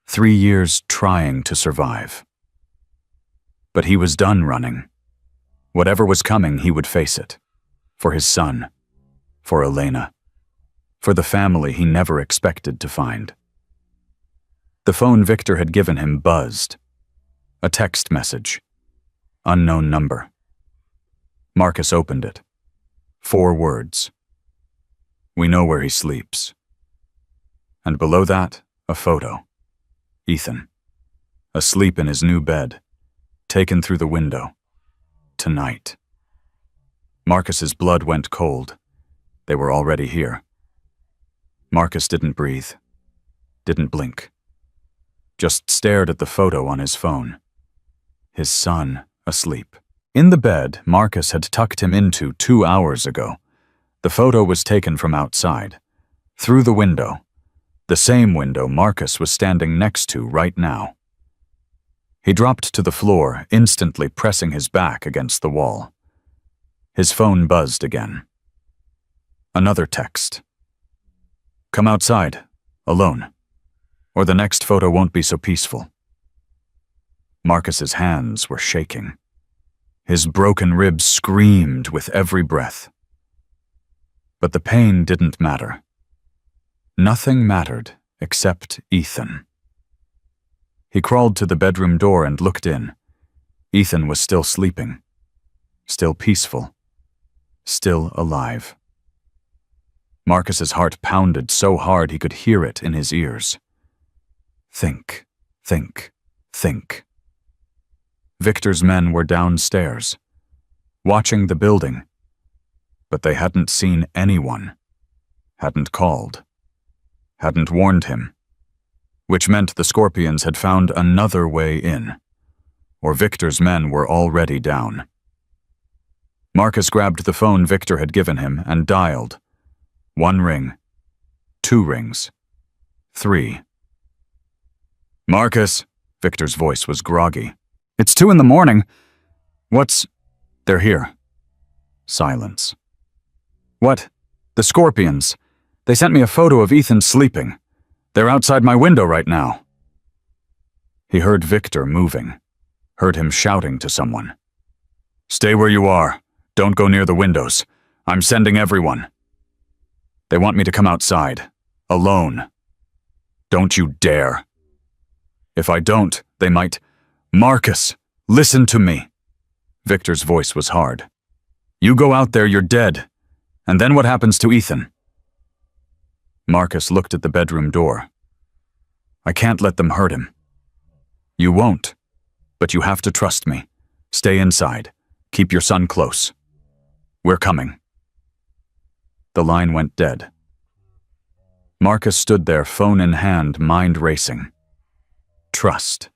[SPEAKER 1] 3 years trying to survive. But he was done running. Whatever was coming, he would face it. For his son, for Elena, for the family he never expected to find. The phone Victor had given him buzzed. A text message. Unknown number. Marcus opened it. 4 words. We know where he sleeps. And below that, a photo. Ethan, asleep in his new bed, taken through the window. Tonight. Marcus's blood went cold. They were already here. Marcus didn't breathe, didn't blink. Just stared at the photo on his phone. His son, asleep. In the bed Marcus had tucked him into 2 hours ago. The photo was taken from outside, through the window, the same window Marcus was standing next to right now. He dropped to the floor, instantly pressing his back against the wall. His phone buzzed again. Another text. Come outside, alone, or the next photo won't be so peaceful. Marcus's hands were shaking. His broken ribs screamed with every breath. But the pain didn't matter. Nothing mattered except Ethan. He crawled to the bedroom door and looked in. Ethan was still sleeping, still peaceful, still alive. Marcus's heart pounded so hard he could hear it in his ears. Think, think, think. Victor's men were downstairs, watching the building, but they hadn't seen anyone, hadn't called, hadn't warned him, which meant the Scorpions had found another way in, or Victor's men were already down. Marcus grabbed the phone Victor had given him and dialed. 1 ring, 2 rings, 3. Marcus, Victor's voice was groggy. It's 2 in the morning. They're here. Silence. What? The Scorpions. They sent me a photo of Ethan sleeping. They're outside my window right now. He heard Victor moving, heard him shouting to someone. Stay where you are. Don't go near the windows. I'm sending everyone. They want me to come outside, alone. Don't you dare. If I don't, they might... Marcus, listen to me. Victor's voice was hard. You go out there, you're dead. And then what happens to Ethan? Marcus looked at the bedroom door. I can't let them hurt him. You won't, but you have to trust me. Stay inside. Keep your son close. We're coming. The line went dead. Marcus stood there, phone in hand, mind racing. Trust.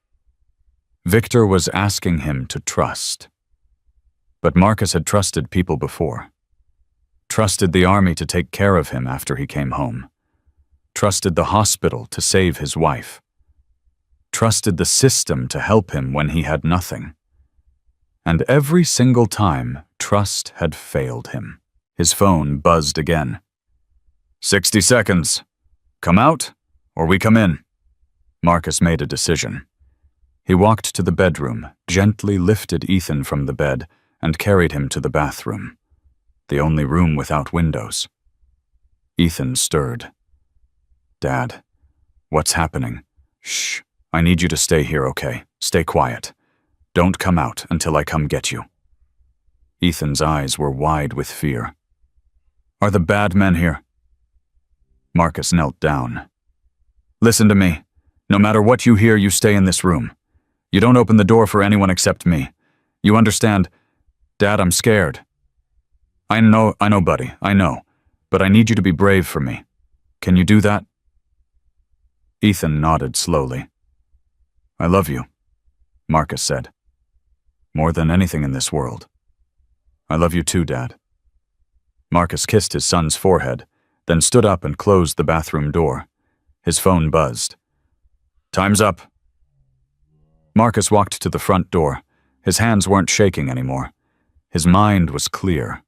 [SPEAKER 1] Victor was asking him to trust. But Marcus had trusted people before. Trusted the army to take care of him after he came home. Trusted the hospital to save his wife. Trusted the system to help him when he had nothing. And every single time, trust had failed him. His phone buzzed again. 60 seconds. Come out, or we come in. Marcus made a decision. He walked to the bedroom, gently lifted Ethan from the bed, and carried him to the bathroom, the only room without windows. Ethan stirred. Dad, what's happening? Shh, I need you to stay here, okay? Stay quiet. Don't come out until I come get you. Ethan's eyes were wide with fear. Are the bad men here? Marcus knelt down. Listen to me. No matter what you hear, you stay in this room. You don't open the door for anyone except me. You understand? Dad, I'm scared. I know, buddy, I know. But I need you to be brave for me. Can you do that? Ethan nodded slowly. I love you, Marcus said. More than anything in this world. I love you too, Dad. Marcus kissed his son's forehead, then stood up and closed the bathroom door. His phone buzzed. Time's up. Marcus walked to the front door. His hands weren't shaking anymore. His mind was clear.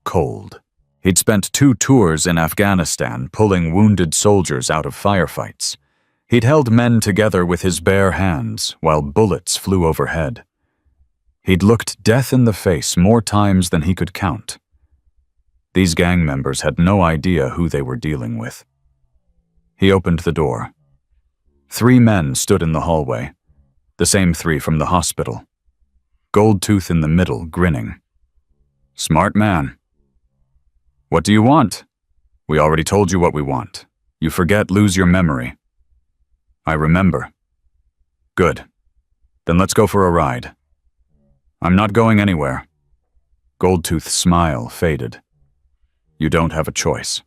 [SPEAKER 1] Cold. He'd spent 2 tours in Afghanistan pulling wounded soldiers out of firefights. He'd held men together with his bare hands while bullets flew overhead. He'd looked death in the face more times than he could count. These gang members had no idea who they were dealing with. He opened the door. 3 men stood in the hallway, the same 3 from the hospital. Goldtooth in the middle, grinning. Smart man. What do you want? We already told you what we want. You forget, lose your memory. I remember. Good. Then let's go for a ride. I'm not going anywhere. Goldtooth's smile faded. You don't have a choice.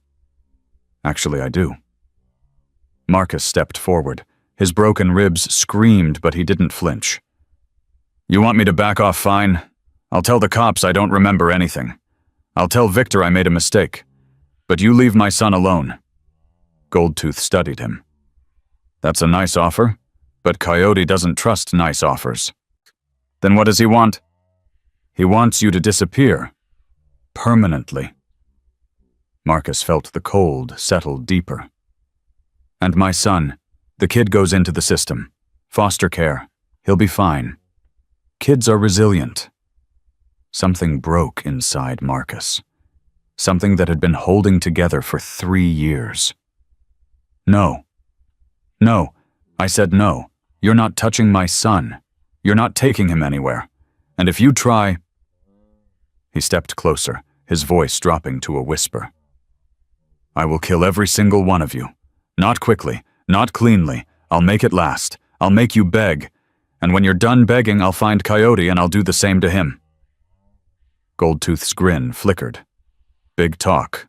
[SPEAKER 1] Actually, I do. Marcus stepped forward. His broken ribs screamed, but he didn't flinch. You want me to back off, fine. I'll tell the cops I don't remember anything. I'll tell Victor I made a mistake. But you leave my son alone. Goldtooth studied him. That's a nice offer, but Coyote doesn't trust nice offers. Then what does he want? He wants you to disappear. Permanently. Marcus felt the cold settle deeper. And my son, the kid goes into the system. Foster care. He'll be fine. Kids are resilient. Something broke inside Marcus. Something that had been holding together for 3 years. No. No. I said no. You're not touching my son. You're not taking him anywhere. And if you try... He stepped closer, his voice dropping to a whisper. I will kill every single one of you. Not quickly, not cleanly. I'll make it last. I'll make you beg. And when you're done begging, I'll find Coyote and I'll do the same to him. Goldtooth's grin flickered. Big talk.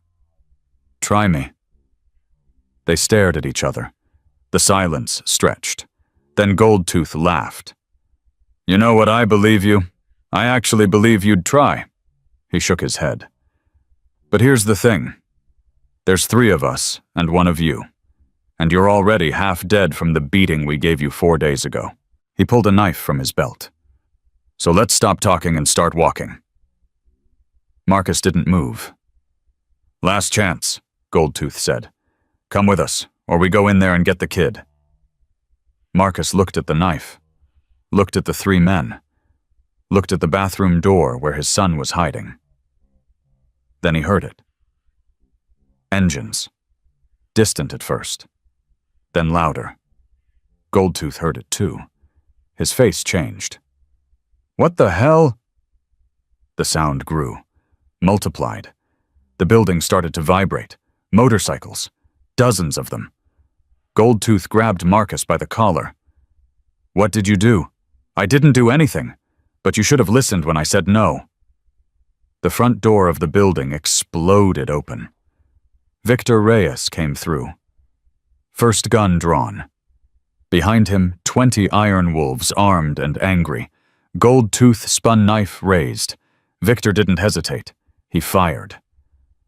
[SPEAKER 1] Try me. They stared at each other. The silence stretched. Then Goldtooth laughed. You know what, I believe you. I actually believe you'd try. He shook his head. But here's the thing. There's 3 of us and 1 of you. And you're already half dead from the beating we gave you 4 days ago. He pulled a knife from his belt. So let's stop talking and start walking. Marcus didn't move. Last chance, Goldtooth said. Come with us, or we go in there and get the kid. Marcus looked at the knife, looked at the 3 men, looked at the bathroom door where his son was hiding. Then he heard it. Engines. Distant at first, then louder. Goldtooth heard it too. His face changed. What the hell? The sound grew, multiplied. The building started to vibrate. Motorcycles. Dozens of them. Goldtooth grabbed Marcus by the collar. What did you do? I didn't do anything, but you should have listened when I said no. The front door of the building exploded open. Victor Reyes came through. First gun drawn. Behind him, 20 iron wolves armed and angry. Goldtooth spun knife raised. Victor didn't hesitate. He fired.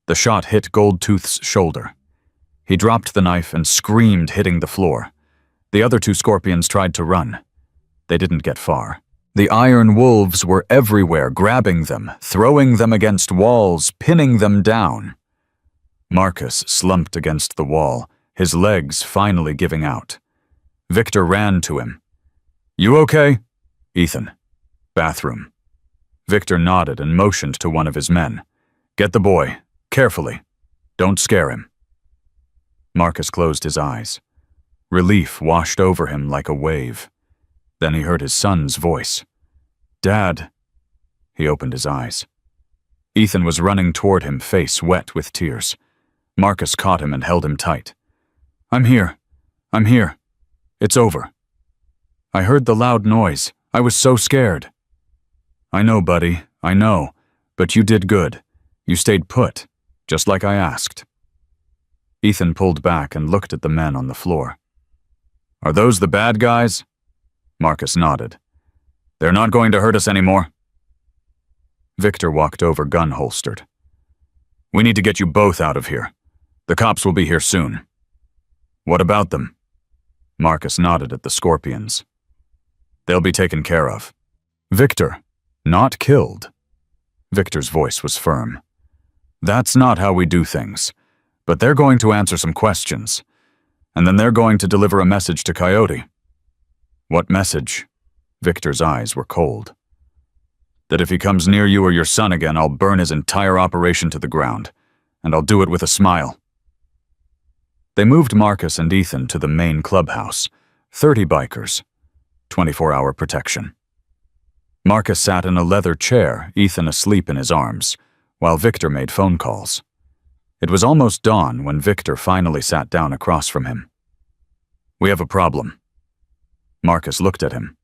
[SPEAKER 1] The shot hit Goldtooth's shoulder. He dropped the knife and screamed, hitting the floor. The other 2 scorpions tried to run. They didn't get far. The iron wolves were everywhere, grabbing them, throwing them against walls, pinning them down. Marcus slumped against the wall, his legs finally giving out. Victor ran to him. You okay? Ethan. Bathroom. Victor nodded and motioned to one of his men. Get the boy. Carefully. Don't scare him. Marcus closed his eyes. Relief washed over him like a wave. Then he heard his son's voice. Dad. He opened his eyes. Ethan was running toward him, face wet with tears. Marcus caught him and held him tight. I'm here. I'm here. It's over. I heard the loud noise. I was so scared. I know, buddy. I know. But you did good. You stayed put, just like I asked. Ethan pulled back and looked at the men on the floor. Are those the bad guys? Marcus nodded. They're not going to hurt us anymore. Victor walked over, gun holstered. We need to get you both out of here. The cops will be here soon. What about them? Marcus nodded at the scorpions. They'll be taken care of. Victor, not killed. Victor's voice was firm. That's not how we do things. But they're going to answer some questions. And then they're going to deliver a message to Coyote. What message? Victor's eyes were cold. That if he comes near you or your son again, I'll burn his entire operation to the ground. And I'll do it with a smile. They moved Marcus and Ethan to the main clubhouse. 30 bikers. 24-hour protection. Marcus sat in a leather chair, Ethan asleep in his arms, while Victor made phone calls. It was almost dawn when Victor finally sat down across from him. "We have a problem." Marcus looked at him.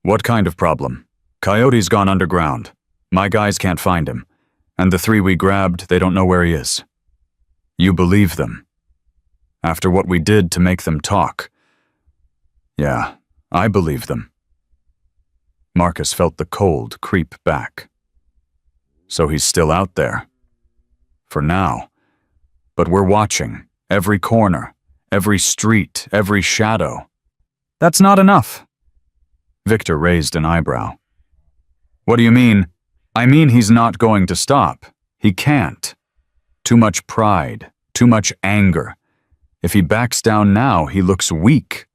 [SPEAKER 1] "What kind of problem?" "Coyote's gone underground. My guys can't find him. And the 3 we grabbed, they don't know where he is." "You believe them? After what we did to make them talk?" "Yeah, I believe them." Marcus felt the cold creep back. "So he's still out there. For now. But we're watching, every corner, every street, every shadow." "That's not enough." Victor raised an eyebrow. "What do you mean?" "I mean he's not going to stop. He can't. Too much pride, too much anger. If he backs down now, he looks weak.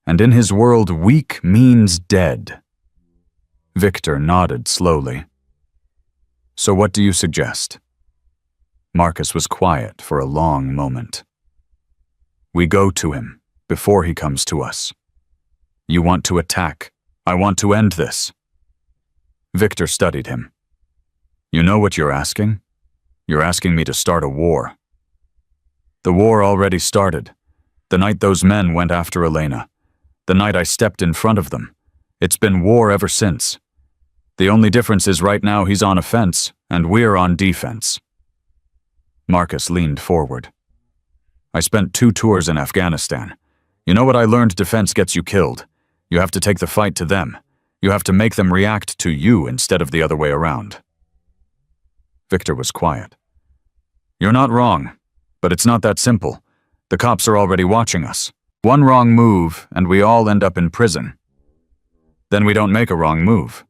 [SPEAKER 1] And in his world, weak means dead." Victor nodded slowly. "So what do you suggest?" Marcus was quiet for a long moment. "We go to him, before he comes to us. You want to attack. I want to end this." Victor studied him. "You know what you're asking? You're asking me to start a war." "The war already started. The night those men went after Elena. The night I stepped in front of them. It's been war ever since. The only difference is right now he's on offense, and we're on defense." Marcus leaned forward. "I spent 2 tours in Afghanistan. You know what I learned? Defense gets you killed. You have to take the fight to them. You have to make them react to you instead of the other way around." Victor was quiet. "You're not wrong, but it's not that simple. The cops are already watching us. One wrong move, and we all end up in prison. Then we don't make a wrong move.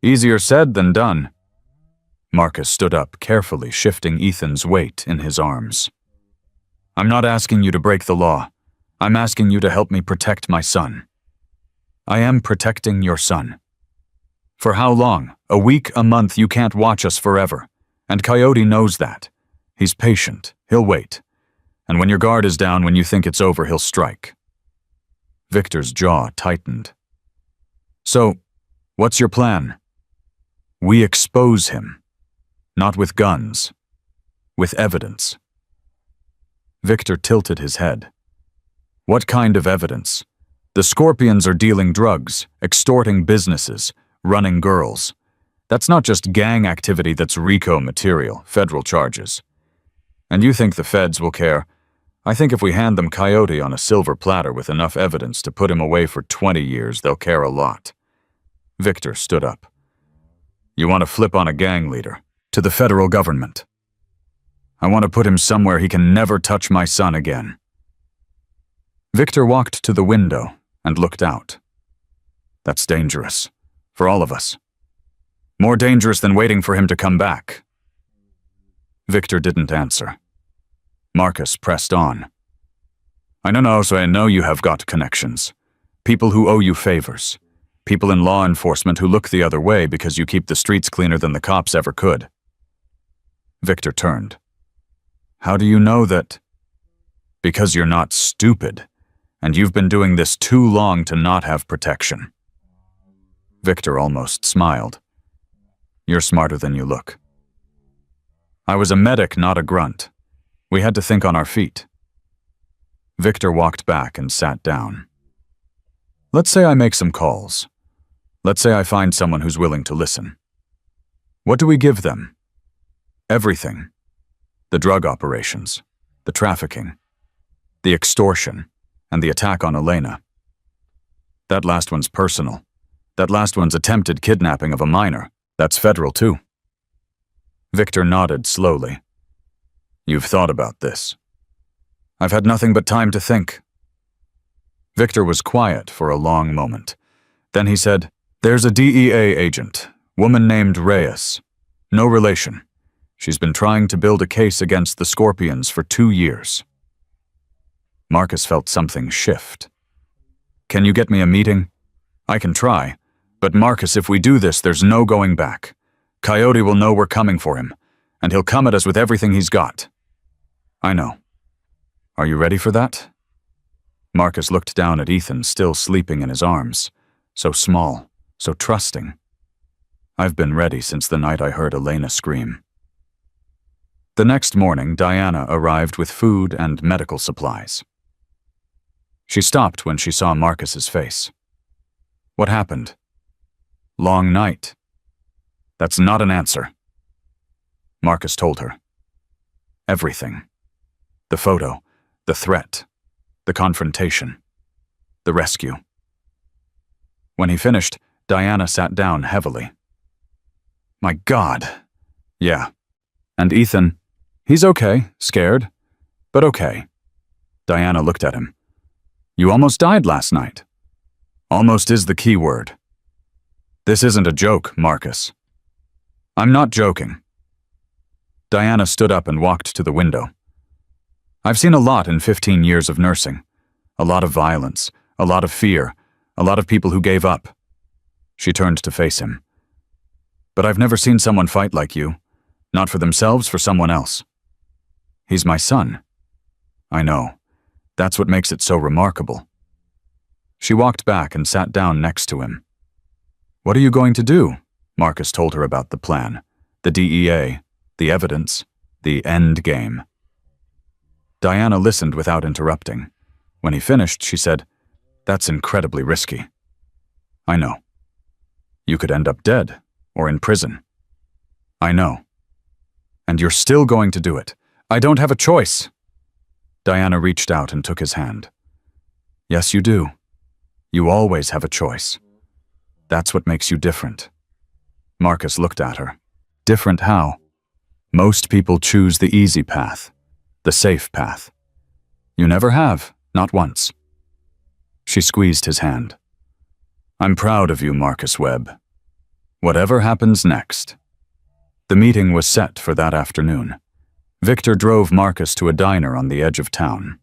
[SPEAKER 1] Easier said than done." Marcus stood up, carefully shifting Ethan's weight in his arms. "I'm not asking you to break the law. I'm asking you to help me protect my son." "I am protecting your son." "For how long? A week, a month? You can't watch us forever. And Coyote knows that. He's patient. He'll wait. And when your guard is down, when you think it's over, he'll strike." Victor's jaw tightened. "So, what's your plan?" "We expose him. Not with guns. With evidence." Victor tilted his head. "What kind of evidence? The Scorpions are dealing drugs, extorting businesses, running girls. That's not just gang activity, that's RICO material, federal charges. And you think the feds will care? I think if we hand them Coyote on a silver platter with enough evidence to put him away for 20 years, they'll care a lot." Victor stood up. "You want to flip on a gang leader? To the federal government? I want to put him somewhere he can never touch my son again." Victor walked to the window and looked out. "That's dangerous. For all of us. More dangerous than waiting for him to come back." Victor didn't answer. Marcus pressed on. "I don't know, so I know you have got connections. People who owe you favors. People in law enforcement who look the other way because you keep the streets cleaner than the cops ever could." Victor turned. "How do you know that?" "Because you're not stupid, and you've been doing this too long to not have protection." Victor almost smiled. "You're smarter than you look." "I was a medic, not a grunt. We had to think on our feet." Victor walked back and sat down. "Let's say I make some calls. Let's say I find someone who's willing to listen. What do we give them?" "Everything. The drug operations, the trafficking, the extortion, and the attack on Elena. That last one's personal. That last one's attempted kidnapping of a minor. That's federal too." Victor nodded slowly. "You've thought about this." "I've had nothing but time to think." Victor was quiet for a long moment. Then he said, "There's a DEA agent, woman named Reyes. No relation. She's been trying to build a case against the Scorpions for 2 years." Marcus felt something shift. "Can you get me a meeting?" "I can try. But Marcus, if we do this, there's no going back. Coyote will know we're coming for him, and he'll come at us with everything he's got." "I know. Are you ready for that?" Marcus looked down at Ethan, still sleeping in his arms. So small, so trusting. "I've been ready since the night I heard Elena scream." The next morning, Diana arrived with food and medical supplies. She stopped when she saw Marcus's face. What happened? Long night. That's not an answer. Marcus told her. Everything. The photo, the threat, the confrontation, the rescue. When he finished, Diana sat down heavily. My God. Yeah. And Ethan, he's okay, scared, but okay. Diana looked at him. You almost died last night. Almost is the key word. This isn't a joke, Marcus. I'm not joking. Diana stood up and walked to the window. I've seen a lot in 15 years of nursing. A lot of violence, a lot of fear, a lot of people who gave up. She turned to face him. But I've never seen someone fight like you. Not for themselves, for someone else. He's my son. I know. That's what makes it so remarkable. She walked back and sat down next to him. What are you going to do? Marcus told her about the plan, the DEA, the evidence, the end game. Diana listened without interrupting. When he finished, she said, That's incredibly risky. I know. You could end up dead, or in prison. I know. And you're still going to do it. I don't have a choice. Diana reached out and took his hand. Yes, you do. You always have a choice. That's what makes you different. Marcus looked at her. Different how? Most people choose the easy path, the safe path. You never have, not once. She squeezed his hand. I'm proud of you, Marcus Webb. Whatever happens next. The meeting was set for that afternoon. Victor drove Marcus to a diner on the edge of town.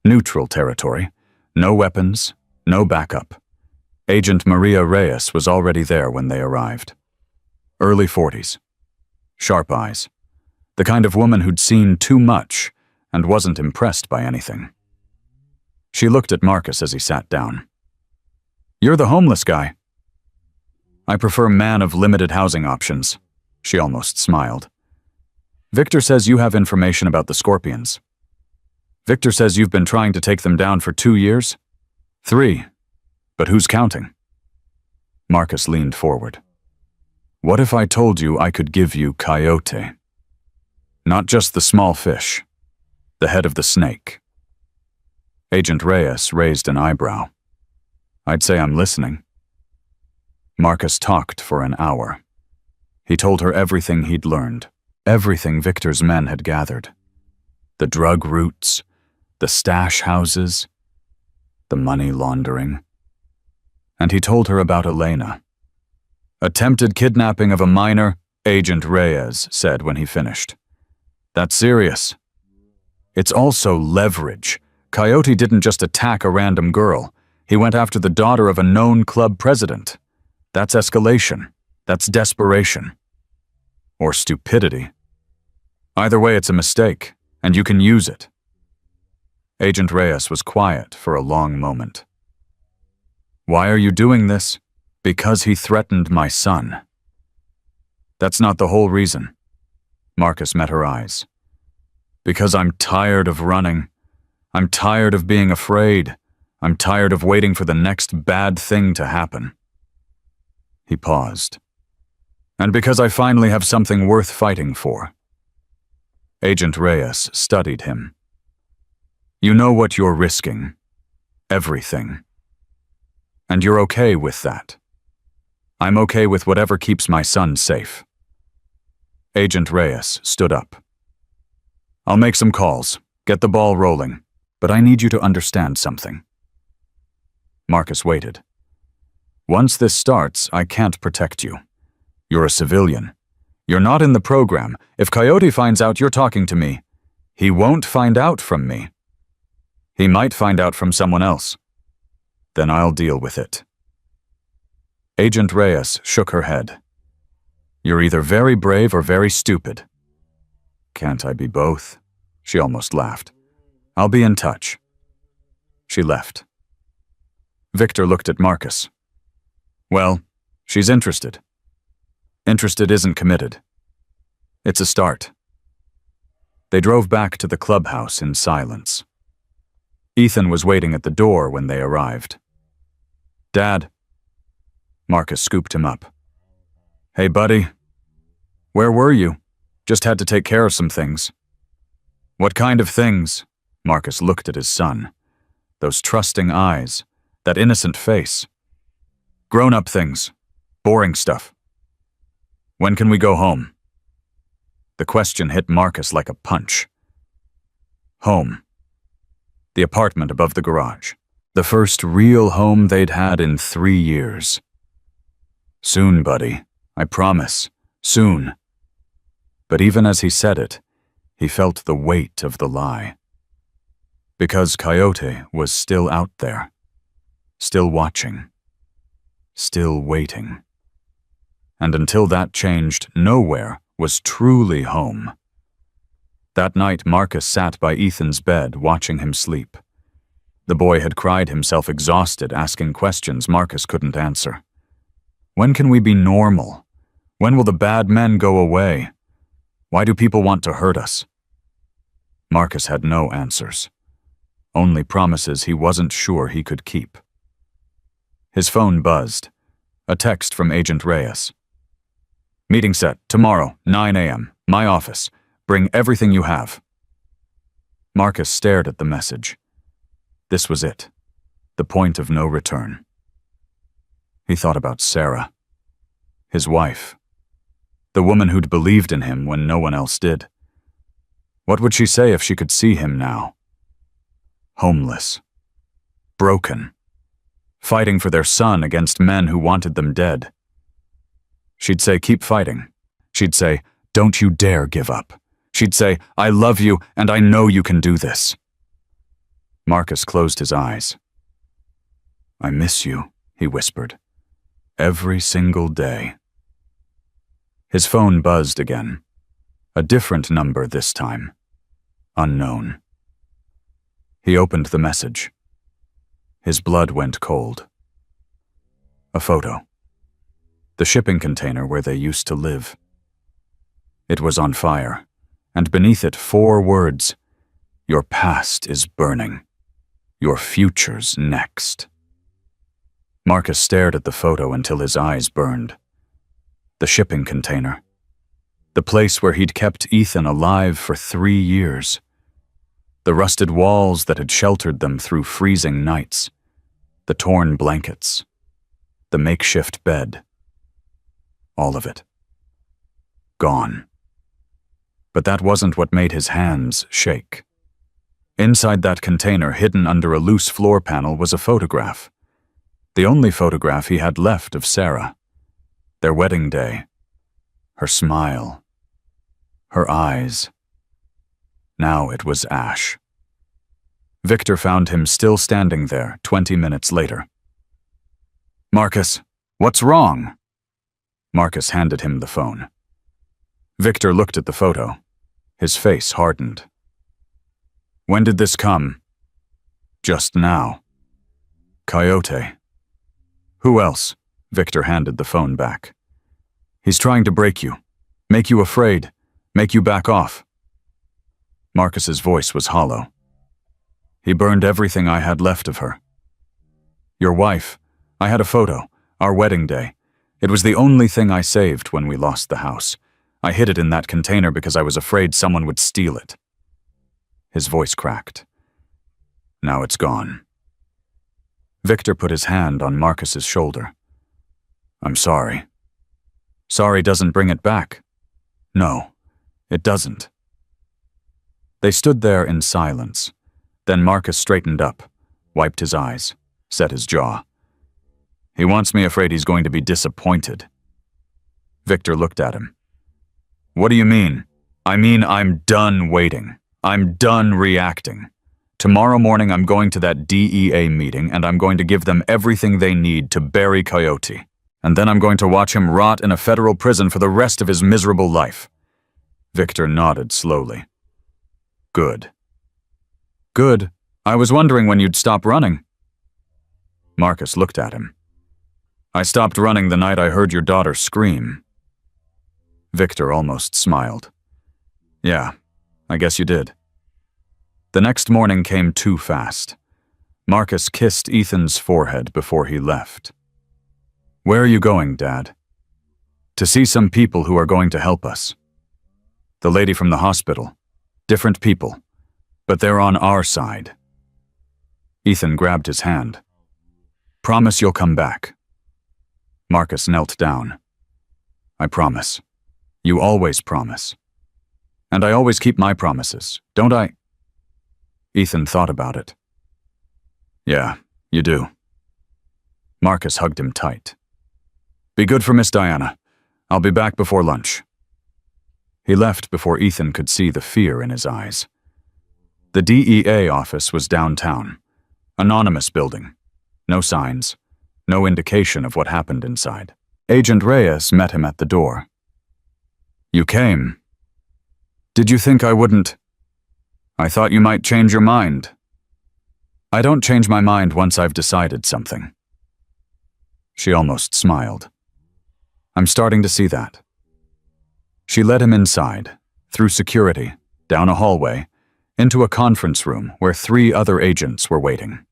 [SPEAKER 1] Neutral territory, no weapons, no backup. Agent Maria Reyes was already there when they arrived. Early 40s. Sharp eyes. The kind of woman who'd seen too much and wasn't impressed by anything. She looked at Marcus as he sat down. You're the homeless guy. I prefer man of limited housing options. She almost smiled. Victor says you have information about the Scorpions. Victor says you've been trying to take them down for 2 years? 3. But who's counting? Marcus leaned forward. What if I told you I could give you Coyote? Not just the small fish, the head of the snake. Agent Reyes raised an eyebrow. I'd say I'm listening. Marcus talked for an hour. He told her everything he'd learned, everything Victor's men had gathered. The drug routes, the stash houses, the money laundering. And he told her about Elena. Attempted kidnapping of a minor, Agent Reyes said when he finished. That's serious. It's also leverage. Coyote didn't just attack a random girl. He went after the daughter of a known club president. That's escalation. That's desperation. Or stupidity. Either way, it's a mistake, and you can use it. Agent Reyes was quiet for a long moment. Why are you doing this? Because he threatened my son. That's not the whole reason. Marcus met her eyes. Because I'm tired of running. I'm tired of being afraid. I'm tired of waiting for the next bad thing to happen. He paused. And because I finally have something worth fighting for. Agent Reyes studied him. You know what you're risking. Everything. And you're okay with that. I'm okay with whatever keeps my son safe. Agent Reyes stood up. I'll make some calls, get the ball rolling, but I need you to understand something. Marcus waited. Once this starts, I can't protect you. You're a civilian. You're not in the program. If Coyote finds out you're talking to me, he won't find out from me. He might find out from someone else. Then I'll deal with it. Agent Reyes shook her head. You're either very brave or very stupid. Can't I be both? She almost laughed. I'll be in touch. She left. Victor looked at Marcus. Well, she's interested. Interested isn't committed. It's a start. They drove back to the clubhouse in silence. Ethan was waiting at the door when they arrived. "Dad." Marcus scooped him up. "Hey, buddy. Where were you? Just had to take care of some things." "What kind of things?" Marcus looked at his son. Those trusting eyes, that innocent face. "Grown-up things. Boring stuff." "When can we go home?" The question hit Marcus like a punch. Home. The apartment above the garage. The first real home they'd had in 3 years. "Soon, buddy. I promise. Soon." But even as he said it, he felt the weight of the lie. Because Coyote was still out there. Still watching. Still waiting. And until that changed, nowhere was truly home. That night, Marcus sat by Ethan's bed, watching him sleep. The boy had cried himself exhausted, asking questions Marcus couldn't answer. When can we be normal? When will the bad men go away? Why do people want to hurt us? Marcus had no answers. Only promises he wasn't sure he could keep. His phone buzzed. A text from Agent Reyes. "Meeting set, tomorrow, 9 a.m., my office. Bring everything you have." Marcus stared at the message. This was it. The point of no return. He thought about Sarah. His wife. The woman who'd believed in him when no one else did. What would she say if she could see him now? Homeless. Broken. Fighting for their son against men who wanted them dead. She'd say, "Keep fighting." She'd say, "Don't you dare give up." She'd say, "I love you and I know you can do this." Marcus closed his eyes. "I miss you," he whispered. "Every single day." His phone buzzed again. A different number this time. Unknown. He opened the message. His blood went cold. A photo. The shipping container where they used to live. It was on fire, and beneath it 4 words. "Your past is burning. Your future's next." Marcus stared at the photo until his eyes burned. The shipping container. The place where he'd kept Ethan alive for 3 years. The rusted walls that had sheltered them through freezing nights. The torn blankets. The makeshift bed. All of it. Gone. But that wasn't what made his hands shake. Inside that container, hidden under a loose floor panel, was a photograph. The only photograph he had left of Sarah. Their wedding day. Her smile. Her eyes. Now it was ash. Victor found him still standing there 20 minutes later. "Marcus, what's wrong?" Marcus handed him the phone. Victor looked at the photo. His face hardened. "When did this come?" "Just now." "Coyote." "Who else?" Victor handed the phone back. "He's trying to break you. Make you afraid. Make you back off." Marcus's voice was hollow. "He burned everything I had left of her. Your wife. I had a photo. Our wedding day. It was the only thing I saved when we lost the house. I hid it in that container because I was afraid someone would steal it." His voice cracked. "Now it's gone." Victor put his hand on Marcus's shoulder. "I'm sorry." "Sorry doesn't bring it back." "No, it doesn't." They stood there in silence. Then Marcus straightened up, wiped his eyes, set his jaw. "He wants me afraid he's going to be disappointed." Victor looked at him. "What do you mean?" "I mean I'm done waiting. I'm done reacting. Tomorrow morning I'm going to that DEA meeting and I'm going to give them everything they need to bury Coyote. And then I'm going to watch him rot in a federal prison for the rest of his miserable life." Victor nodded slowly. "Good." "Good. I was wondering when you'd stop running." Marcus looked at him. "I stopped running the night I heard your daughter scream." Victor almost smiled. "Yeah, I guess you did. The next morning came too fast. Marcus kissed Ethan's forehead before he left. Where are you going, Dad? To see some people who are going to help us. The lady from the hospital. Different people. But they're on our side. Ethan grabbed his hand. Promise you'll come back. Marcus knelt down. I promise. You always promise. And I always keep my promises, don't I? Ethan thought about it. Yeah, you do. Marcus hugged him tight. Be good for Miss Diana. I'll be back before lunch. He left before Ethan could see the fear in his eyes. The DEA office was downtown. Anonymous building. No signs. No indication of what happened inside. Agent Reyes met him at the door. You came. Did you think I wouldn't? I thought you might change your mind. I don't change my mind once I've decided something. She almost smiled. I'm starting to see that. She led him inside, through security, down a hallway, into a conference room where 3 other agents were waiting.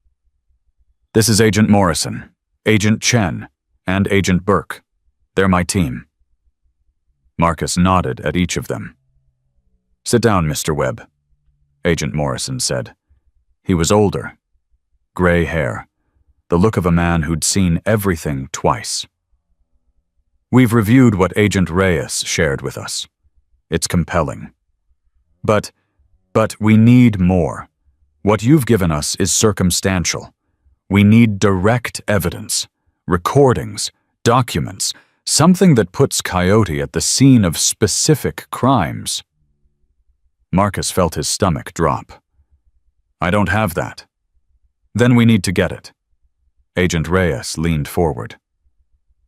[SPEAKER 1] This is Agent Morrison, Agent Chen, and Agent Burke. They're my team. Marcus nodded at each of them. Sit down, Mr. Webb, Agent Morrison said. He was older. Gray hair, the look of a man who'd seen everything twice. We've reviewed what Agent Reyes shared with us. It's compelling. But we need more. What you've given us is circumstantial. We need direct evidence, recordings, documents, something that puts Coyote at the scene of specific crimes. Marcus felt his stomach drop. I don't have that. Then we need to get it. Agent Reyes leaned forward.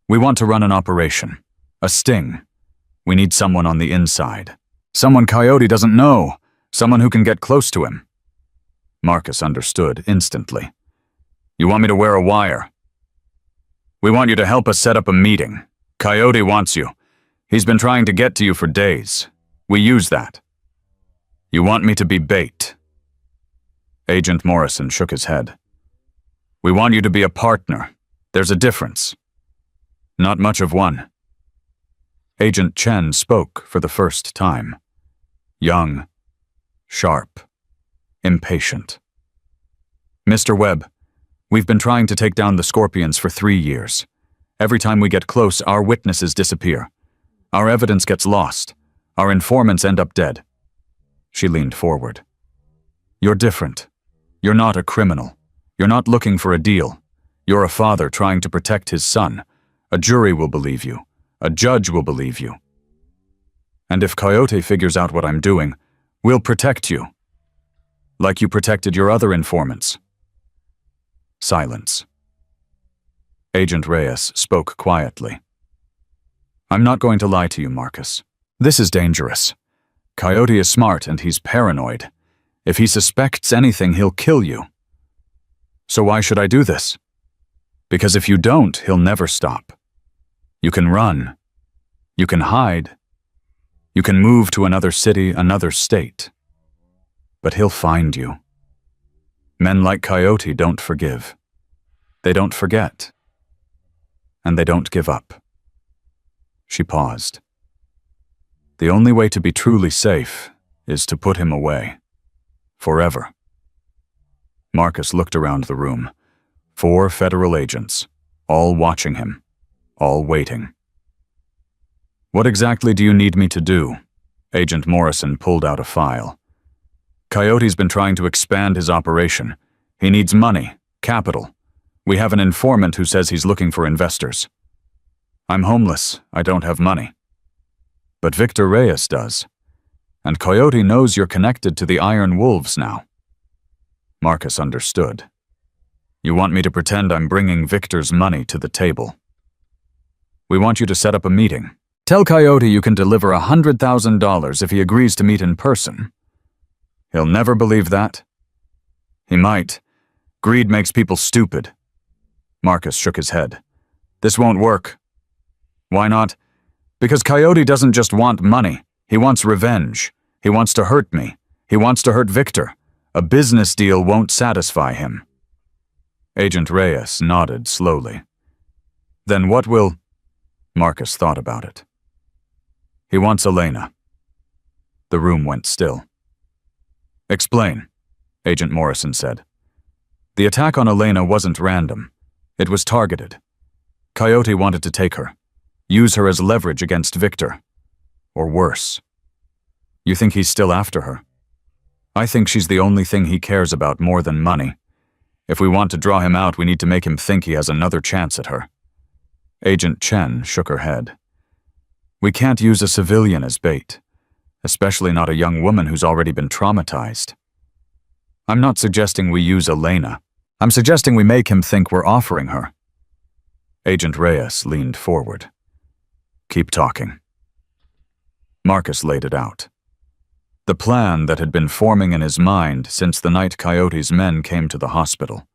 [SPEAKER 1] We want to run an operation, a sting. We need someone on the inside. Someone Coyote doesn't know, someone who can get close to him. Marcus understood instantly. You want me to wear a wire? We want you to help us set up a meeting. Coyote wants you. He's been trying to get to you for days. We use that. You want me to be bait? Agent Morrison shook his head. We want you to be a partner. There's a difference. Not much of one. Agent Chen spoke for the first time. Young, sharp, impatient. Mr. Webb, we've been trying to take down the Scorpions for 3 years. Every time we get close, our witnesses disappear. Our evidence gets lost. Our informants end up dead. She leaned forward. You're different. You're not a criminal. You're not looking for a deal. You're a father trying to protect his son. A jury will believe you. A judge will believe you. And if Coyote figures out what I'm doing, we'll protect you. Like you protected your other informants. Silence. Agent Reyes spoke quietly. I'm not going to lie to you, Marcus. This is dangerous. Coyote is smart and he's paranoid. If he suspects anything, he'll kill you. So why should I do this? Because if you don't, he'll never stop. You can run. You can hide. You can move to another city, another state. But he'll find you. Men like Coyote don't forgive. They don't forget. And they don't give up. She paused. The only way to be truly safe is to put him away. Forever. Marcus looked around the room. 4 federal agents, all watching him, all waiting. What exactly do you need me to do? Agent Morrison pulled out a file. Coyote's been trying to expand his operation. He needs money, capital. We have an informant who says he's looking for investors. I'm homeless. I don't have money. But Victor Reyes does. And Coyote knows you're connected to the Iron Wolves now. Marcus understood. You want me to pretend I'm bringing Victor's money to the table. We want you to set up a meeting. Tell Coyote you can deliver $100,000 if he agrees to meet in person. He'll never believe that. He might. Greed makes people stupid. Marcus shook his head. This won't work. Why not? Because Coyote doesn't just want money. He wants revenge. He wants to hurt me. He wants to hurt Victor. A business deal won't satisfy him. Agent Reyes nodded slowly. Then what will... Marcus thought about it. He wants Elena. The room went still. Explain, Agent Morrison said. The attack on Elena wasn't random. It was targeted. Coyote wanted to take her, use her as leverage against Victor. Or worse. You think he's still after her? I think she's the only thing he cares about more than money. If we want to draw him out, we need to make him think he has another chance at her. Agent Chen shook her head. We can't use a civilian as bait, especially not a young woman who's already been traumatized. I'm not suggesting we use Elena. I'm suggesting we make him think we're offering her. Agent Reyes leaned forward. Keep talking. Marcus laid it out. The plan that had been forming in his mind since the night Coyote's men came to the hospital.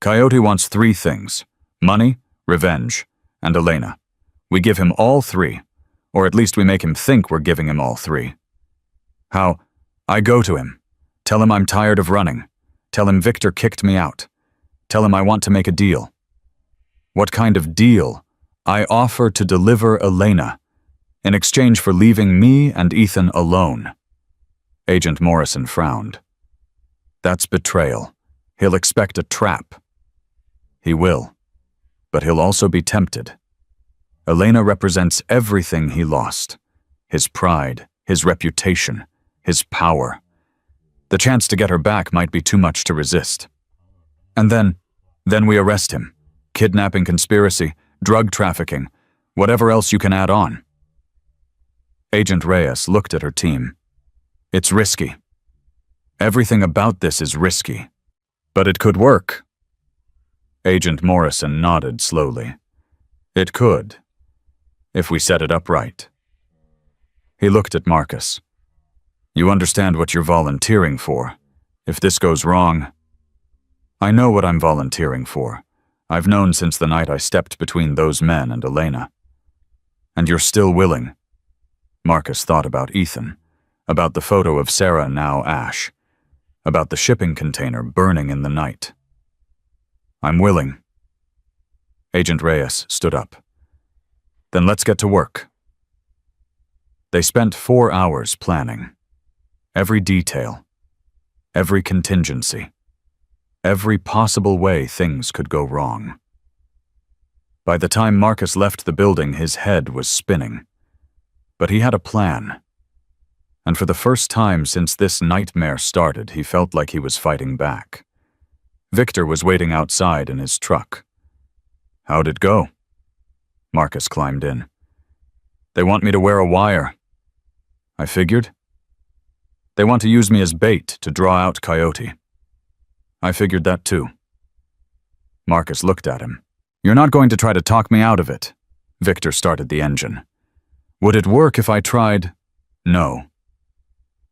[SPEAKER 1] Coyote wants 3 things: money, revenge, and Elena. We give him all 3, or at least we make him think we're giving him all 3. How? I go to him. Tell him I'm tired of running. Tell him Victor kicked me out. Tell him I want to make a deal. What kind of deal? I offer to deliver Elena, in exchange for leaving me and Ethan alone. Agent Morrison frowned. That's betrayal. He'll expect a trap. He will. But he'll also be tempted. Elena represents everything he lost. His pride, his reputation, his power. The chance to get her back might be too much to resist. And then we arrest him. Kidnapping conspiracy, drug trafficking, whatever else you can add on. Agent Reyes looked at her team. It's risky. Everything about this is risky. But it could work. Agent Morrison nodded slowly. It could, if we set it up right. He looked at Marcus. You understand what you're volunteering for. If this goes wrong... I know what I'm volunteering for. I've known since the night I stepped between those men and Elena. And you're still willing. Marcus thought about Ethan, about the photo of Sarah, now ash, about the shipping container burning in the night. I'm willing. Agent Reyes stood up. Then let's get to work. They spent 4 hours planning. Every detail, every contingency, every possible way things could go wrong. By the time Marcus left the building, his head was spinning. But he had a plan. And for the first time since this nightmare started, he felt like he was fighting back. Victor was waiting outside in his truck. How'd it go? Marcus climbed in. They want me to wear a wire. I figured. They want to use me as bait to draw out Coyote. I figured that too. Marcus looked at him. You're not going to try to talk me out of it. Victor started the engine. Would it work if I tried? No.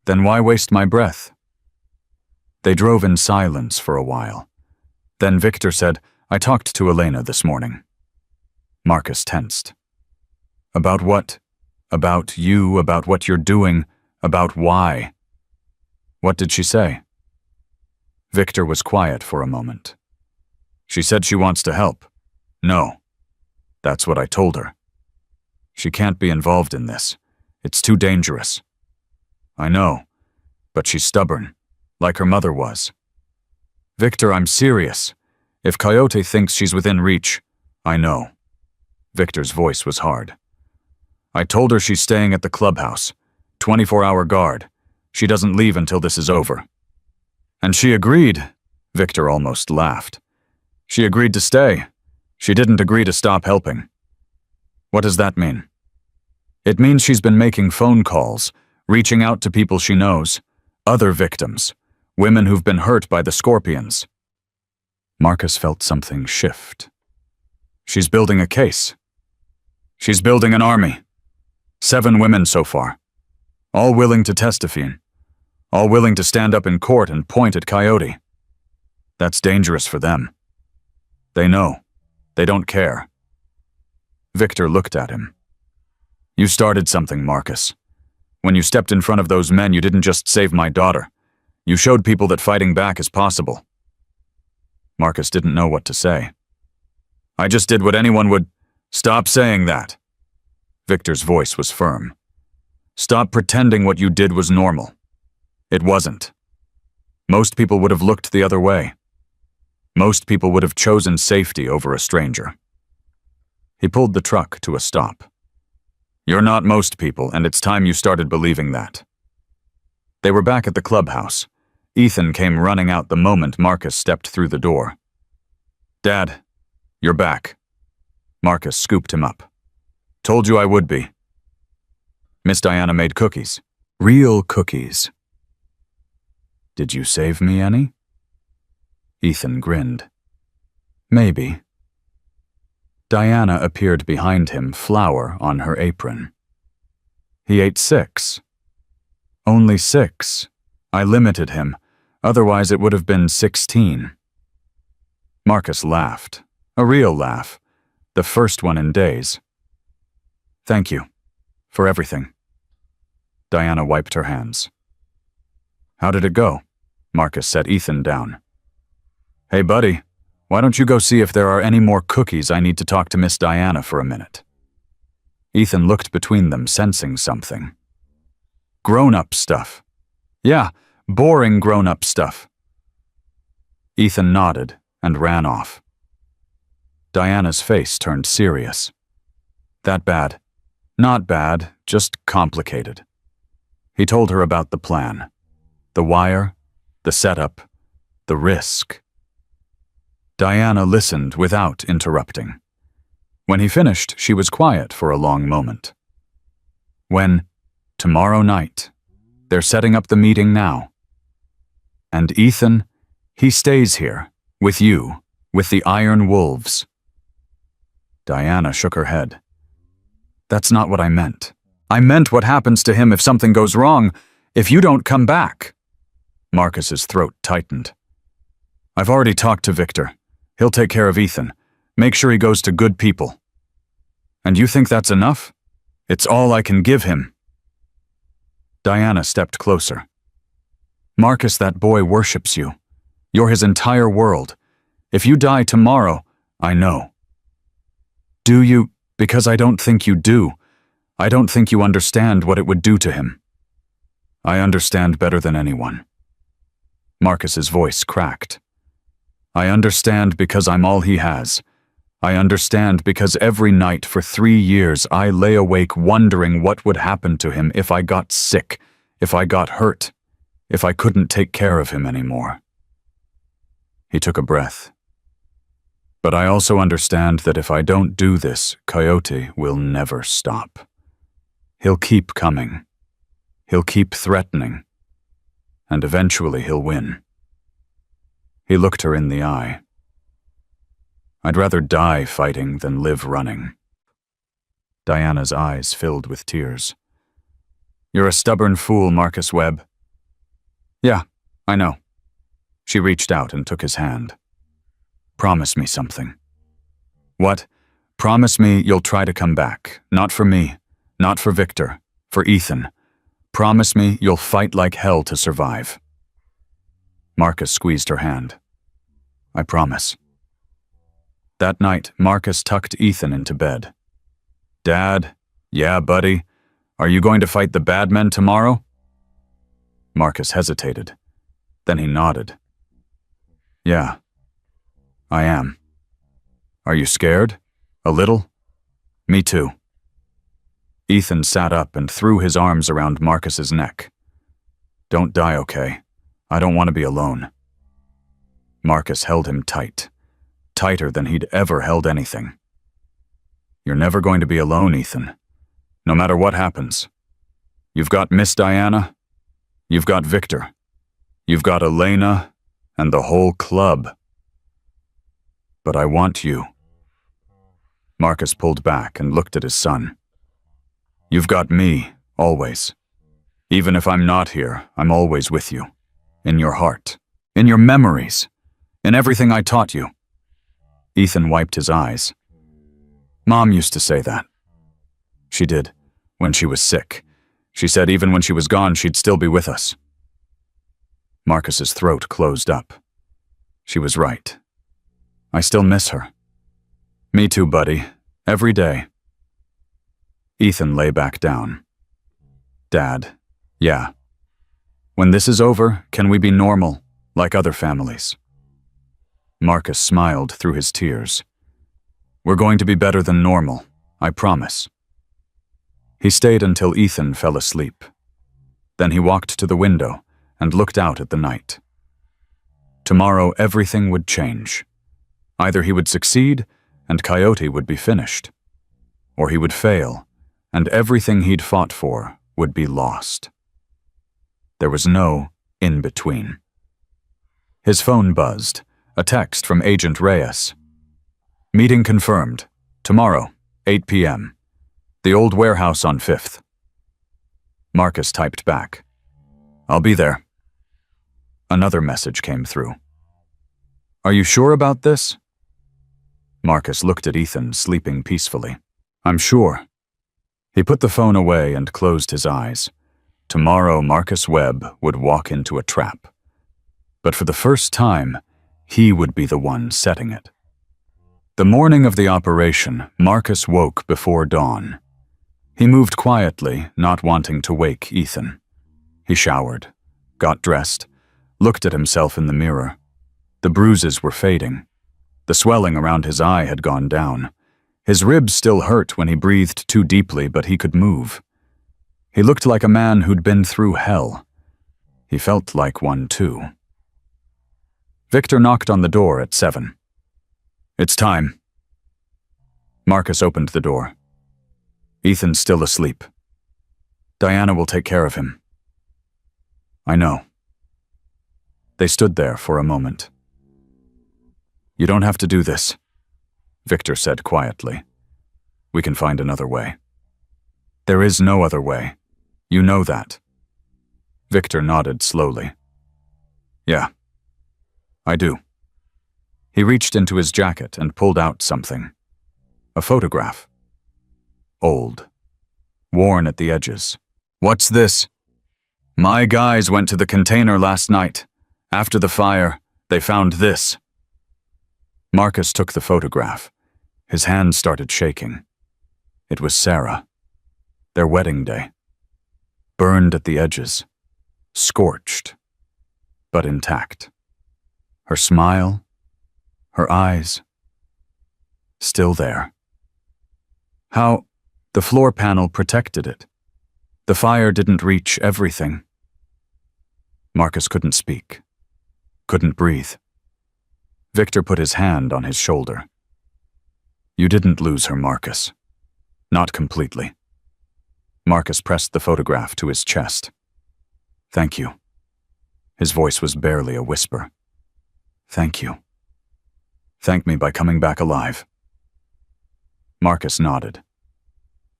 [SPEAKER 1] Then why waste my breath? They drove in silence for a while. Then Victor said, I talked to Elena this morning. Marcus tensed. About what? About you, about what you're doing, about why. What did she say? Victor was quiet for a moment. She said she wants to help. No. That's what I told her. She can't be involved in this. It's too dangerous. I know, but she's stubborn, like her mother was. Victor, I'm serious. If Coyote thinks she's within reach, I know. Victor's voice was hard. I told her she's staying at the clubhouse, 24-hour guard. She doesn't leave until this is over. And she agreed. Victor almost laughed. She agreed to stay. She didn't agree to stop helping. What does that mean? It means she's been making phone calls, reaching out to people she knows, other victims, women who've been hurt by the scorpions. Marcus felt something shift. She's building a case. She's building an army. 7 women so far. All willing to testify. All willing to stand up in court and point at Coyote. That's dangerous for them. They know. They don't care. Victor looked at him. You started something, Marcus. When you stepped in front of those men, you didn't just save my daughter. You showed people that fighting back is possible. Marcus didn't know what to say. I just did what anyone would. Stop saying that. Victor's voice was firm. Stop pretending what you did was normal. It wasn't. Most people would have looked the other way. Most people would have chosen safety over a stranger. He pulled the truck to a stop. You're not most people, and it's time you started believing that. They were back at the clubhouse. Ethan came running out the moment Marcus stepped through the door. Dad, you're back. Marcus scooped him up. Told you I would be. Miss Diana made cookies. Real cookies. Did you save me any? Ethan grinned. Maybe. Diana appeared behind him, flour on her apron. He ate 6. Only 6. I limited him, otherwise it would have been 16. Marcus laughed, a real laugh, the first one in days. Thank you, for everything. Diana wiped her hands. How did it go? Marcus set Ethan down. Hey buddy, why don't you go see if there are any more cookies? I need to talk to Miss Diana for a minute. Ethan looked between them, sensing something. Grown-up stuff. Yeah, boring grown-up stuff. Ethan nodded and ran off. Diana's face turned serious. That bad? Not bad, just complicated. He told her about the plan. The wire, the setup, the risk. Diana listened without interrupting. When he finished, she was quiet for a long moment. Tomorrow night. They're setting up the meeting now. And Ethan, he stays here, with you, with the Iron Wolves. Diana shook her head. That's not what I meant. I meant what happens to him if something goes wrong, if you don't come back. Marcus's throat tightened. I've already talked to Victor. He'll take care of Ethan. Make sure he goes to good people. And you think that's enough? It's all I can give him. Diana stepped closer. Marcus, that boy worships you. You're his entire world. If you die tomorrow, I know. Do you? Because I don't think you do. I don't think you understand what it would do to him. I understand better than anyone. Marcus's voice cracked. I understand because I'm all he has. I understand because every night for 3 years I lay awake wondering what would happen to him if I got sick, if I got hurt, if I couldn't take care of him anymore. He took a breath. But I also understand that if I don't do this, Coyote will never stop. He'll keep coming. He'll keep threatening. And eventually he'll win. He looked her in the eye. I'd rather die fighting than live running. Diana's eyes filled with tears. You're a stubborn fool, Marcus Webb. Yeah, I know. She reached out and took his hand. Promise me something. What? Promise me you'll try to come back. Not for me, not for Victor, for Ethan. Promise me you'll fight like hell to survive. Marcus squeezed her hand. I promise. That night, Marcus tucked Ethan into bed. Dad, yeah, buddy, are you going to fight the bad men tomorrow? Marcus hesitated. Then he nodded. Yeah, I am. Are you scared? A little? Me too. Ethan sat up and threw his arms around Marcus's neck. Don't die, okay? I don't want to be alone. Marcus held him tight, tighter than he'd ever held anything. You're never going to be alone, Ethan, no matter what happens. You've got Miss Diana, you've got Victor, you've got Elena, and the whole club. But I want you. Marcus pulled back and looked at his son. You've got me, always. Even if I'm not here, I'm always with you. In your heart, in your memories, in everything I taught you. Ethan wiped his eyes. Mom used to say that. She did, when she was sick. She said even when she was gone, she'd still be with us. Marcus's throat closed up. She was right. I still miss her. Me too, buddy. Every day. Ethan lay back down. Dad, yeah. When this is over, can we be normal, like other families? Marcus smiled through his tears. We're going to be better than normal, I promise. He stayed until Ethan fell asleep. Then he walked to the window and looked out at the night. Tomorrow everything would change. Either he would succeed and Coyote would be finished, or he would fail and everything he'd fought for would be lost. There was no in-between. His phone buzzed, a text from Agent Reyes. Meeting confirmed. Tomorrow, 8 p.m. The old warehouse on 5th. Marcus typed back. I'll be there. Another message came through. Are you sure about this? Marcus looked at Ethan sleeping peacefully. I'm sure. He put the phone away and closed his eyes. Tomorrow Marcus Webb would walk into a trap. But for the first time, he would be the one setting it. The morning of the operation, Marcus woke before dawn. He moved quietly, not wanting to wake Ethan. He showered, got dressed, looked at himself in the mirror. The bruises were fading. The swelling around his eye had gone down. His ribs still hurt when he breathed too deeply, but he could move. He looked like a man who'd been through hell. He felt like one too. Victor knocked on the door at 7. It's time. Marcus opened the door. Ethan's still asleep. Diana will take care of him. I know. They stood there for a moment. You don't have to do this, Victor said quietly. We can find another way. There is no other way. You know that. Victor nodded slowly. Yeah, I do. He reached into his jacket and pulled out something. A photograph. Old. Worn at the edges. What's this? My guys went to the container last night. After the fire, they found this. Marcus took the photograph. His hand started shaking. It was Sarah. Their wedding day. Burned at the edges. Scorched. But intact. Her smile, her eyes, still there. How the floor panel protected it. The fire didn't reach everything. Marcus couldn't speak, couldn't breathe. Victor put his hand on his shoulder. You didn't lose her, Marcus. Not completely. Marcus pressed the photograph to his chest. Thank you. His voice was barely a whisper. Thank you. Thank me by coming back alive. Marcus nodded.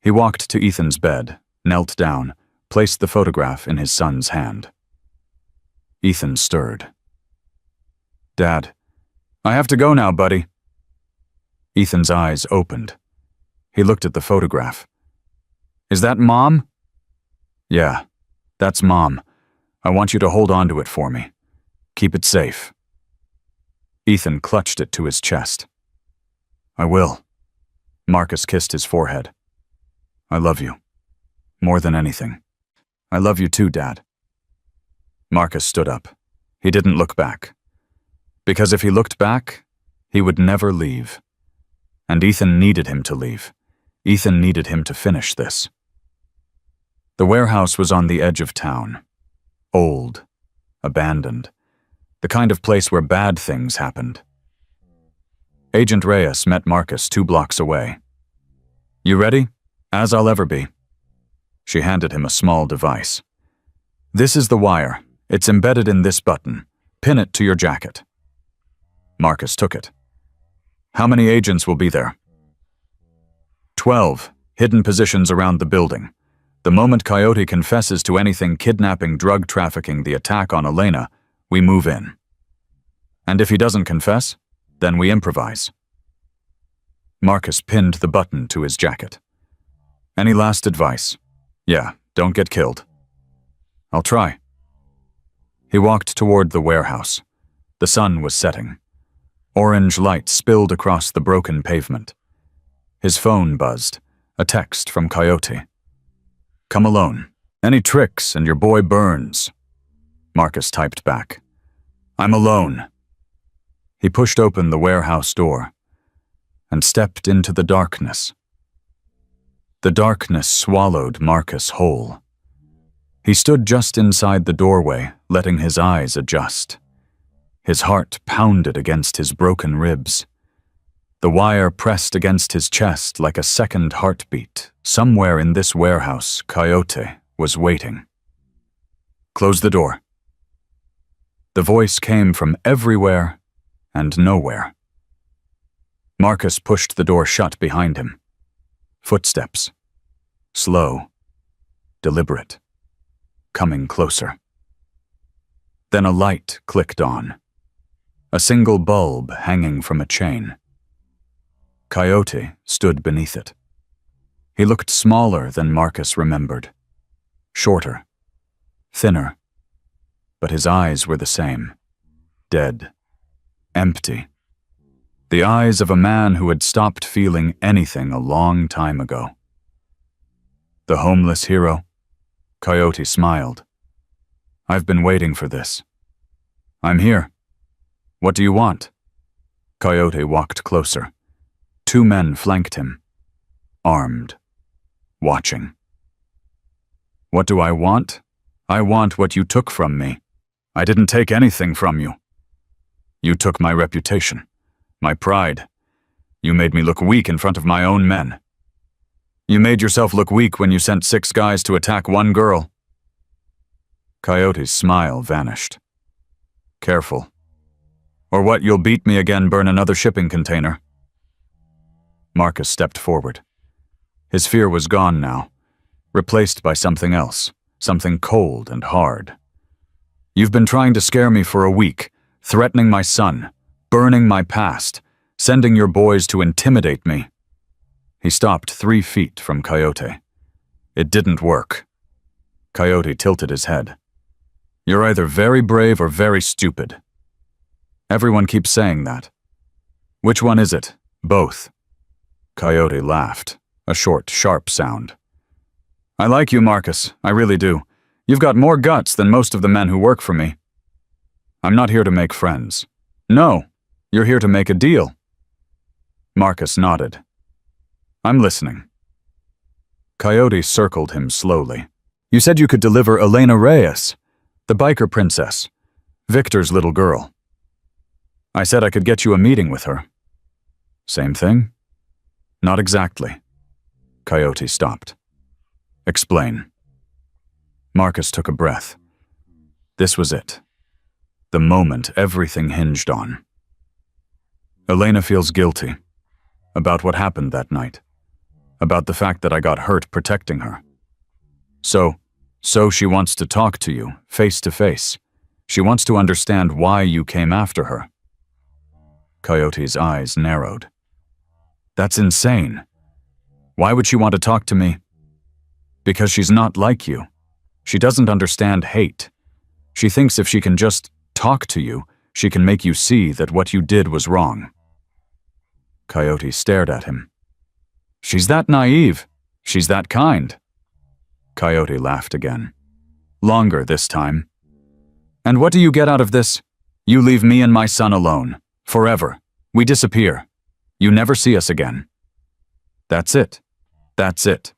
[SPEAKER 1] He walked to Ethan's bed, knelt down, placed the photograph in his son's hand. Ethan stirred. Dad, I have to go now, buddy. Ethan's eyes opened. He looked at the photograph. Is that Mom? Yeah, that's Mom. I want you to hold on to it for me. Keep it safe. Ethan clutched it to his chest. I will. Marcus kissed his forehead. I love you. More than anything. I love you too, Dad. Marcus stood up. He didn't look back. Because if he looked back, he would never leave. And Ethan needed him to leave. Ethan needed him to finish this. The warehouse was on the edge of town. Old. Abandoned. The kind of place where bad things happened. Agent Reyes met Marcus 2 blocks away. You ready? As I'll ever be. She handed him a small device. This is the wire. It's embedded in this button. Pin it to your jacket. Marcus took it. How many agents will be there? 12, hidden positions around the building. The moment Coyote confesses to anything kidnapping, drug trafficking, the attack on Elena, we move in. And if he doesn't confess, then we improvise. Marcus pinned the button to his jacket. Any last advice? Yeah, Don't get killed. I'll try. He walked toward the warehouse. The sun was setting. Orange light spilled across the broken pavement. His phone buzzed, a text from Coyote. Come alone. Any tricks and your boy burns. Marcus typed back. I'm alone. He pushed open the warehouse door and stepped into the darkness. The darkness swallowed Marcus whole. He stood just inside the doorway, letting his eyes adjust. His heart pounded against his broken ribs. The wire pressed against his chest like a second heartbeat. Somewhere in this warehouse, Coyote was waiting. Close the door. The voice came from everywhere and nowhere. Marcus pushed the door shut behind him. Footsteps. Slow. Deliberate. Coming closer. Then a light clicked on. A single bulb hanging from a chain. Coyote stood beneath it. He looked smaller than Marcus remembered. Shorter. Thinner. But his eyes were the same. Dead. Empty. The eyes of a man who had stopped feeling anything a long time ago. The homeless hero? Coyote smiled. I've been waiting for this. I'm here. What do you want? Coyote walked closer. 2 men flanked him. Armed. Watching. What do I want? I want what you took from me. I didn't take anything from you. You took my reputation, my pride. You made me look weak in front of my own men. You made yourself look weak when you sent 6 guys to attack 1 girl. Coyote's smile vanished. Careful. Or what, you'll beat me again, burn another shipping container. Marcus stepped forward. His fear was gone now, replaced by something else, something cold and hard. You've been trying to scare me for a week, threatening my son, burning my past, sending your boys to intimidate me. He stopped 3 feet from Coyote. It didn't work. Coyote tilted his head. You're either very brave or very stupid. Everyone keeps saying that. Which one is it? Both. Coyote laughed, a short, sharp sound. I like you, Marcus, I really do. You've got more guts than most of the men who work for me. I'm not here to make friends. No, you're here to make a deal. Marcus nodded. I'm listening. Coyote circled him slowly. You said you could deliver Elena Reyes, the biker princess, Victor's little girl. I said I could get you a meeting with her. Same thing? Not exactly. Coyote stopped. Explain. Marcus took a breath. This was it. The moment everything hinged on. Elena feels guilty about what happened that night, about the fact that I got hurt protecting her. So she wants to talk to you, face to face. She wants to understand why you came after her. Coyote's eyes narrowed. That's insane. Why would she want to talk to me? Because she's not like you. She doesn't understand hate. She thinks if she can just talk to you, she can make you see that what you did was wrong. Coyote stared at him. She's that naive. She's that kind. Coyote laughed again. Longer this time. And what do you get out of this? You leave me and my son alone. Forever. We disappear. You never see us again. That's it. That's it.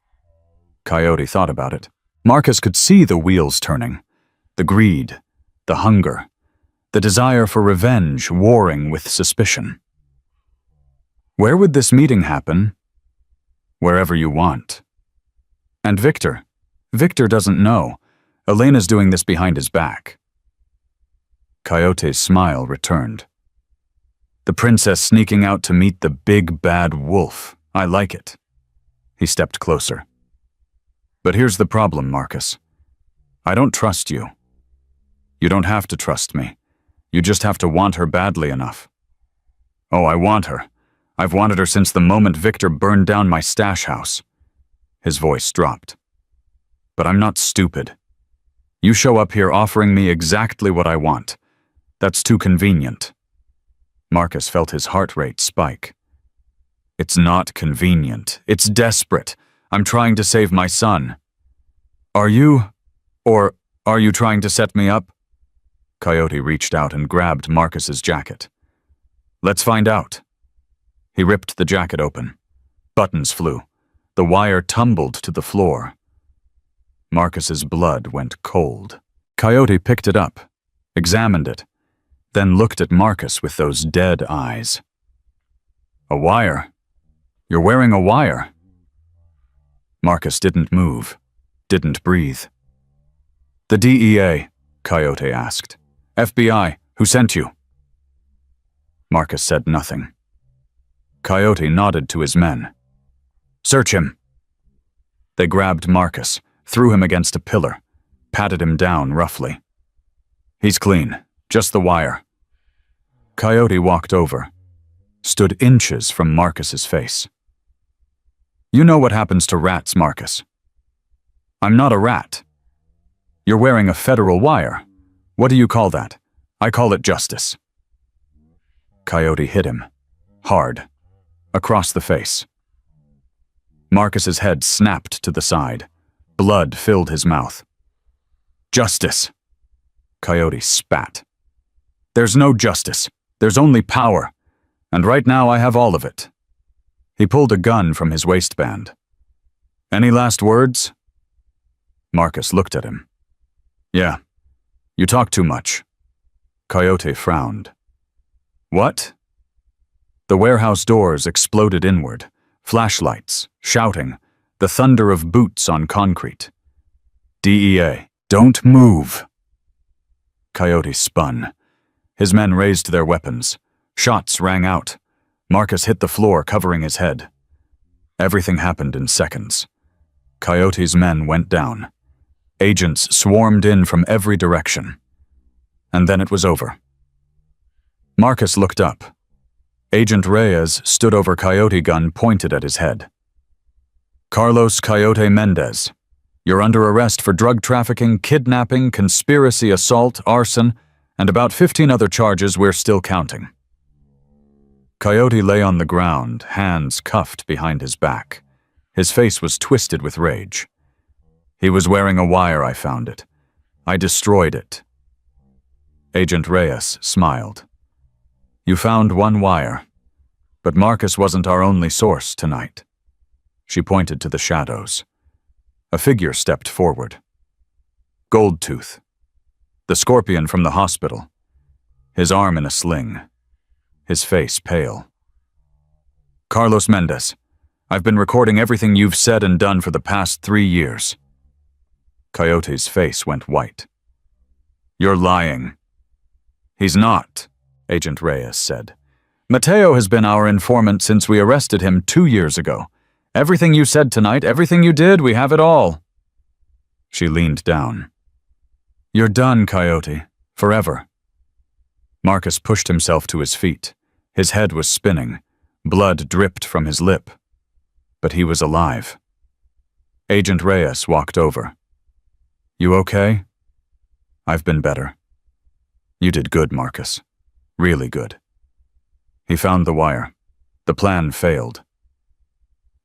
[SPEAKER 1] Coyote thought about it. Marcus could see the wheels turning. The greed. The hunger. The desire for revenge warring with suspicion. Where would this meeting happen? Wherever you want. And Victor. Victor doesn't know. Elena's doing this behind his back. Coyote's smile returned. The princess sneaking out to meet the big bad wolf. I like it. He stepped closer. But here's the problem, Marcus. I don't trust you. You don't have to trust me. You just have to want her badly enough. Oh, I want her. I've wanted her since the moment Victor burned down my stash house. His voice dropped. But I'm not stupid. You show up here offering me exactly what I want. That's too convenient. Marcus felt his heart rate spike. It's not convenient. It's desperate. I'm trying to save my son. Are you trying to set me up? Coyote reached out and grabbed Marcus's jacket. Let's find out. He ripped the jacket open. Buttons flew. The wire tumbled to the floor. Marcus's blood went cold. Coyote picked it up, examined it, then looked at Marcus with those dead eyes. A wire? You're wearing a wire. Marcus didn't move, didn't breathe. The DEA, Coyote asked. FBI, who sent you? Marcus said nothing. Coyote nodded to his men. Search him. They grabbed Marcus, threw him against a pillar, patted him down roughly. He's clean, just the wire. Coyote walked over, stood inches from Marcus's face. You know what happens to rats, Marcus. I'm not a rat. You're wearing a federal wire. What do you call that? I call it justice. Coyote hit him, hard, across the face. Marcus's head snapped to the side. Blood filled his mouth. Justice. Coyote spat. There's no justice. There's only power. And right now I have all of it. He pulled a gun from his waistband. Any last words? Marcus looked at him. Yeah. You talk too much. Coyote frowned. What? The warehouse doors exploded inward. Flashlights, shouting, the thunder of boots on concrete. DEA, don't move. Coyote spun. His men raised their weapons. Shots rang out. Marcus hit the floor, covering his head. Everything happened in seconds. Coyote's men went down. Agents swarmed in from every direction. And then it was over. Marcus looked up. Agent Reyes stood over Coyote, gun pointed at his head. Carlos Coyote Mendez, you're under arrest for drug trafficking, kidnapping, conspiracy, assault, arson, and about 15 other charges we're still counting. Coyote lay on the ground, hands cuffed behind his back. His face was twisted with rage. He was wearing a wire, I found it. I destroyed it. Agent Reyes smiled. You found one wire, but Marcus wasn't our only source tonight. She pointed to the shadows. A figure stepped forward. Goldtooth, the scorpion from the hospital, his arm in a sling, his face pale. Carlos Mendez, I've been recording everything you've said and done for the past 3 years. Coyote's face went white. You're lying. He's not, Agent Reyes said. Mateo has been our informant since we arrested him 2 years ago. Everything you said tonight, everything you did, we have it all. She leaned down. You're done, Coyote. Forever. Marcus pushed himself to his feet. His head was spinning. Blood dripped from his lip. But he was alive. Agent Reyes walked over. You okay? I've been better. You did good, Marcus. Really good. He found the wire. The plan failed.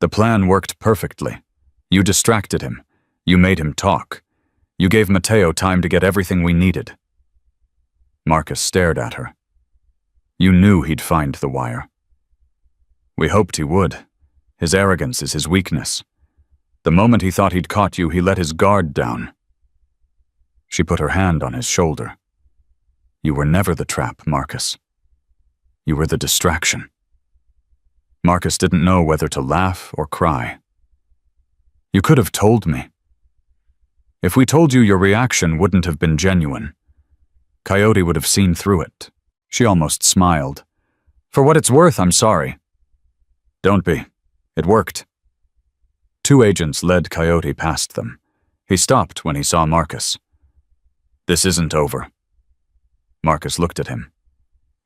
[SPEAKER 1] The plan worked perfectly. You distracted him. You made him talk. You gave Mateo time to get everything we needed. Marcus stared at her. You knew he'd find the wire. We hoped he would. His arrogance is his weakness. The moment he thought he'd caught you, he let his guard down. She put her hand on his shoulder. You were never the trap, Marcus. You were the distraction. Marcus didn't know whether to laugh or cry. You could have told me. If we told you, your reaction wouldn't have been genuine. Coyote would have seen through it. She almost smiled. For what it's worth, I'm sorry. Don't be. It worked. 2 agents led Coyote past them. He stopped when he saw Marcus. This isn't over. Marcus looked at him.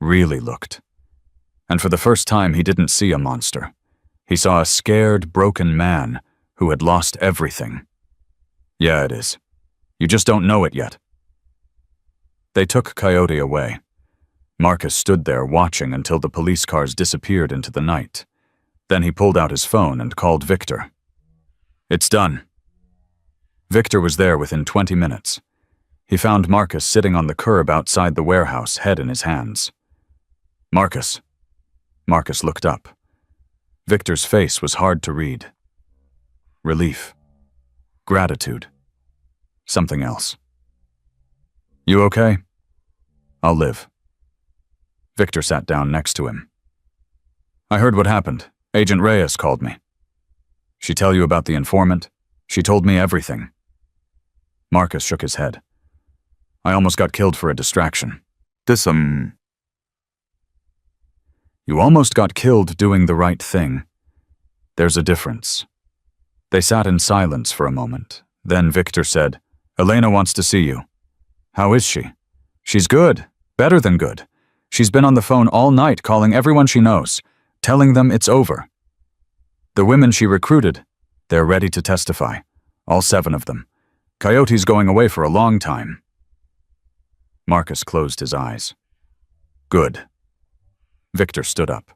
[SPEAKER 1] Really looked. And for the first time, he didn't see a monster. He saw a scared, broken man who had lost everything. Yeah, it is. You just don't know it yet. They took Coyote away. Marcus stood there watching until the police cars disappeared into the night. Then he pulled out his phone and called Victor. It's done. Victor was there within 20 minutes. He found Marcus sitting on the curb outside the warehouse, head in his hands. Marcus. Marcus looked up. Victor's face was hard to read. Relief. Gratitude. Something else. You okay? I'll live. Victor sat down next to him. I heard what happened. Agent Reyes called me. She tell you about the informant? She told me everything. Marcus shook his head. I almost got killed for a distraction. You almost got killed doing the right thing. There's a difference. They sat in silence for a moment. Then Victor said, Elena wants to see you. How is she? She's good. Better than good. She's been on the phone all night calling everyone she knows, telling them it's over. The women she recruited, they're ready to testify. All 7 of them. Coyote's going away for a long time. Marcus closed his eyes. Good. Victor stood up.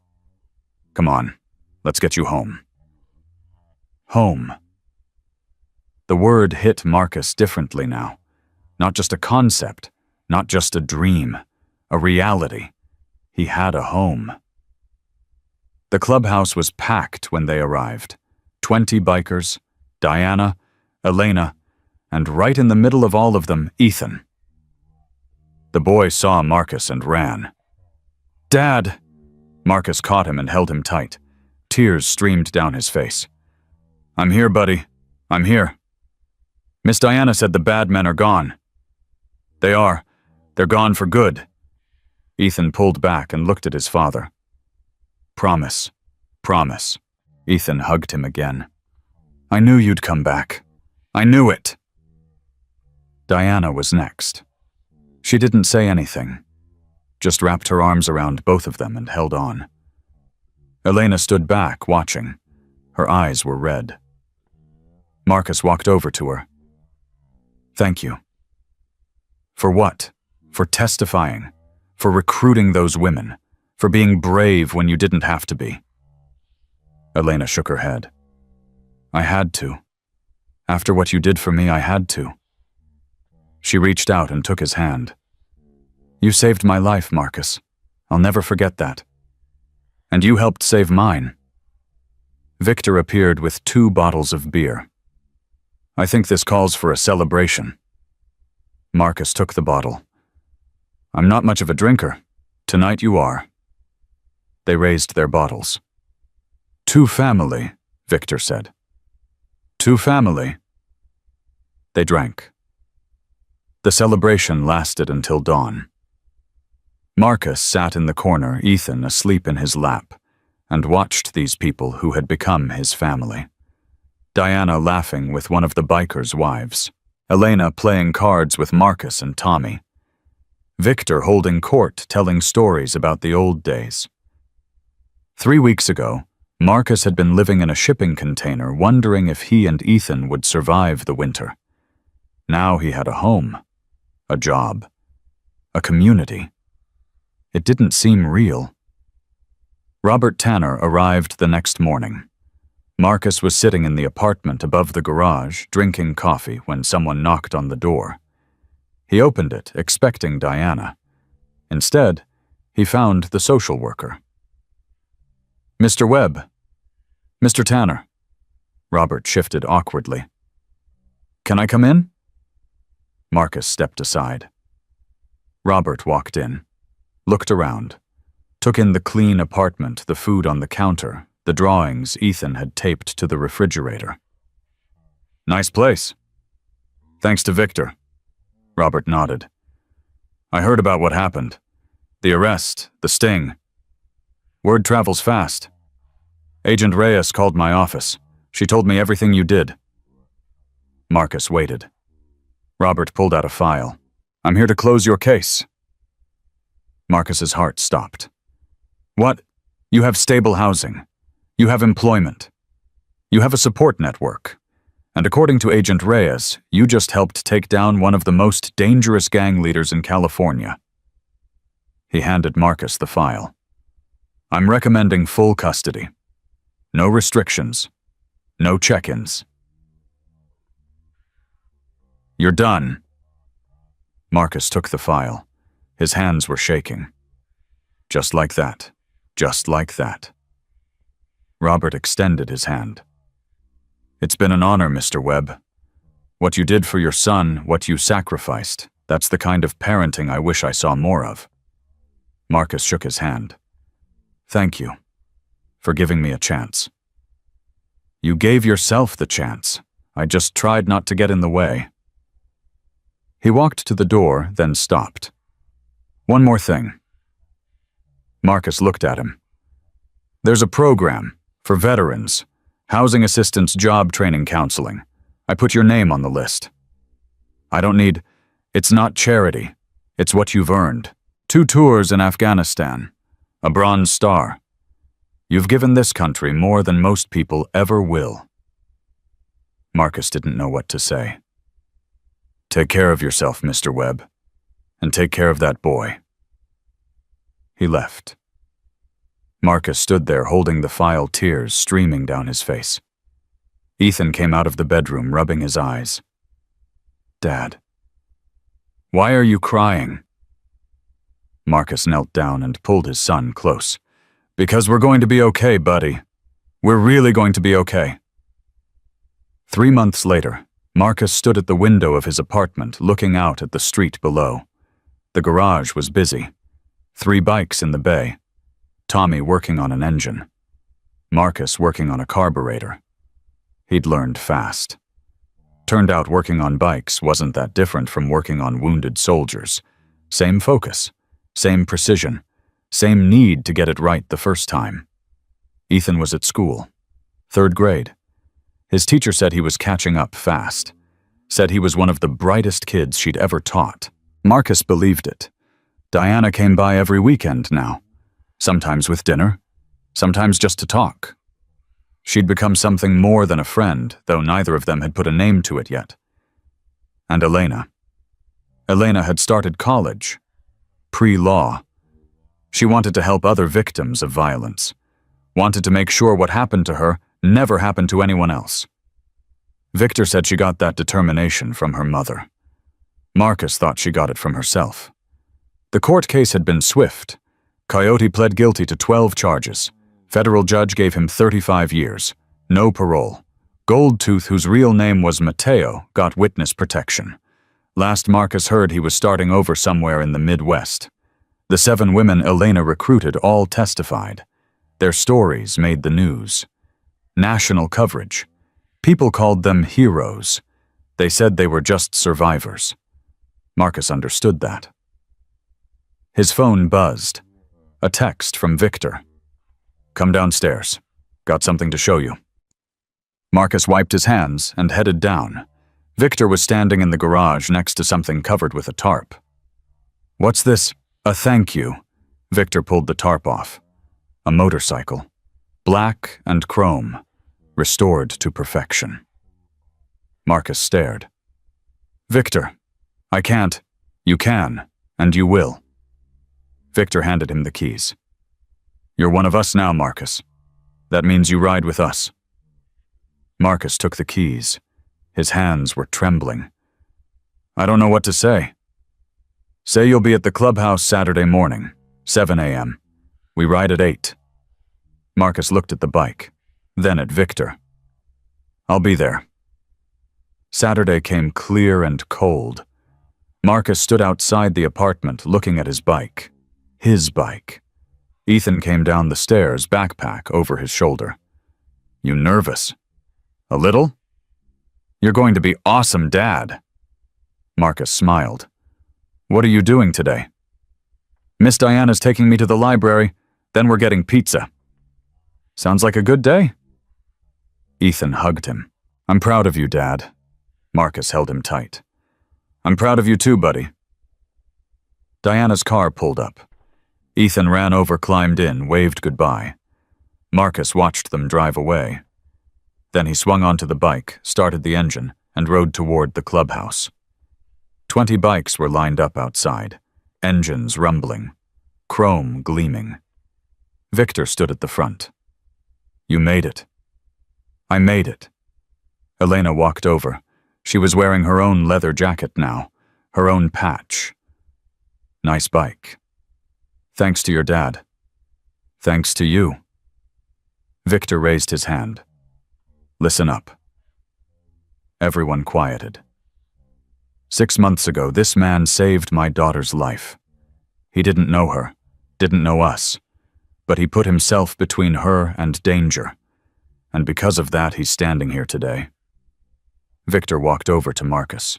[SPEAKER 1] Come on, let's get you home. Home. The word hit Marcus differently now. Not just a concept, not just a dream, a reality. He had a home. The clubhouse was packed when they arrived. 20 bikers, Diana, Elena, and right in the middle of all of them, Ethan. The boy saw Marcus and ran. Dad! Marcus caught him and held him tight. Tears streamed down his face. I'm here, buddy. I'm here. Miss Diana said the bad men are gone. They are. They're gone for good. Ethan pulled back and looked at his father. Promise. Promise. Ethan hugged him again. I knew you'd come back. I knew it. Diana was next. She didn't say anything, just wrapped her arms around both of them and held on. Elena stood back, watching. Her eyes were red. Marcus walked over to her. Thank you. For what? For testifying. For recruiting those women. For being brave when you didn't have to be. Elena shook her head. I had to. After what you did for me, I had to. She reached out and took his hand. You saved my life, Marcus. I'll never forget that. And you helped save mine. Victor appeared with 2 bottles of beer. I think this calls for a celebration. Marcus took the bottle. I'm not much of a drinker. Tonight you are. They raised their bottles. To family, Victor said. To family. They drank. The celebration lasted until dawn. Marcus sat in the corner, Ethan asleep in his lap, and watched these people who had become his family. Diana laughing with one of the bikers' wives. Elena playing cards with Marcus and Tommy. Victor holding court, telling stories about the old days. 3 weeks ago, Marcus had been living in a shipping container, wondering if he and Ethan would survive the winter. Now he had a home, a job, a community. It didn't seem real. Robert Tanner arrived the next morning. Marcus was sitting in the apartment above the garage, drinking coffee, when someone knocked on the door. He opened it, expecting Diana. Instead, he found the social worker. Mr. Webb. Mr. Tanner. Robert shifted awkwardly. Can I come in? Marcus stepped aside. Robert walked in, looked around, took in the clean apartment, the food on the counter, the drawings Ethan had taped to the refrigerator. Nice place. Thanks to Victor. Robert nodded. I heard about what happened. The arrest, the sting. Word travels fast. Agent Reyes called my office. She told me everything you did. Marcus waited. Robert pulled out a file. I'm here to close your case. Marcus's heart stopped. What? You have stable housing. You have employment. You have a support network. And according to Agent Reyes, you just helped take down one of the most dangerous gang leaders in California. He handed Marcus the file. I'm recommending full custody. No restrictions. No check-ins. You're done. Marcus took the file. His hands were shaking. Just like that. Just like that. Robert extended his hand. It's been an honor, Mr. Webb. What you did for your son, what you sacrificed, that's the kind of parenting I wish I saw more of. Marcus shook his hand. Thank you for giving me a chance. You gave yourself the chance. I just tried not to get in the way. He walked to the door, then stopped. One more thing. Marcus looked at him. There's a program for veterans, housing assistance job training counseling. I put your name on the list. It's not charity. It's what you've earned. 2 tours in Afghanistan. A Bronze Star. You've given this country more than most people ever will. Marcus didn't know what to say. Take care of yourself, Mr. Webb, and take care of that boy. He left. Marcus stood there holding the file, tears streaming down his face. Ethan came out of the bedroom, rubbing his eyes. Dad. Why are you crying? Marcus knelt down and pulled his son close. Because we're going to be okay, buddy. We're really going to be okay. 3 months later, Marcus stood at the window of his apartment looking out at the street below. The garage was busy. 3 bikes in the bay. Tommy working on an engine. Marcus working on a carburetor. He'd learned fast. Turned out working on bikes wasn't that different from working on wounded soldiers. Same focus, same precision, same need to get it right the first time. Ethan was at school. 3rd grade. His teacher said he was catching up fast. Said he was one of the brightest kids she'd ever taught. Marcus believed it. Diana came by every weekend now. Sometimes with dinner, sometimes just to talk. She'd become something more than a friend, though neither of them had put a name to it yet. And Elena. Elena had started college. Pre-law. She wanted to help other victims of violence. Wanted to make sure what happened to her never happened to anyone else. Victor said she got that determination from her mother. Marcus thought she got it from herself. The court case had been swift. Coyote pled guilty to 12 charges. Federal judge gave him 35 years. No parole. Goldtooth, whose real name was Mateo, got witness protection. Last Marcus heard he was starting over somewhere in the Midwest. The 7 women Elena recruited all testified. Their stories made the news. National coverage. People called them heroes. They said they were just survivors. Marcus understood that. His phone buzzed. A text from Victor. Come downstairs. Got something to show you. Marcus wiped his hands and headed down. Victor was standing in the garage next to something covered with a tarp. What's this? A thank you. Victor pulled the tarp off. A motorcycle. Black and chrome. Restored to perfection. Marcus stared. Victor, I can't. You can, and you will. Victor handed him the keys. You're one of us now, Marcus. That means you ride with us. Marcus took the keys. His hands were trembling. I don't know what to say. Say you'll be at the clubhouse Saturday morning, 7 a.m. We ride at 8. Marcus looked at the bike, then at Victor. I'll be there. Saturday came clear and cold. Marcus stood outside the apartment looking at his bike. His bike. Ethan came down the stairs, backpack over his shoulder. You nervous? A little? You're going to be awesome, Dad. Marcus smiled. What are you doing today? Miss Diana's taking me to the library, then we're getting pizza. Sounds like a good day? Ethan hugged him. I'm proud of you, Dad. Marcus held him tight. I'm proud of you too, buddy. Diana's car pulled up. Ethan ran over, climbed in, waved goodbye. Marcus watched them drive away. Then he swung onto the bike, started the engine, and rode toward the clubhouse. 20 bikes were lined up outside, engines rumbling, chrome gleaming. Victor stood at the front. "You made it." "I made it." Elena walked over. She was wearing her own leather jacket now, her own patch. "Nice bike." "Thanks to your dad." "Thanks to you." Victor raised his hand. "Listen up." Everyone quieted. 6 months ago, this man saved my daughter's life. He didn't know her, didn't know us, but he put himself between her and danger, and because of that, he's standing here today. Victor walked over to Marcus.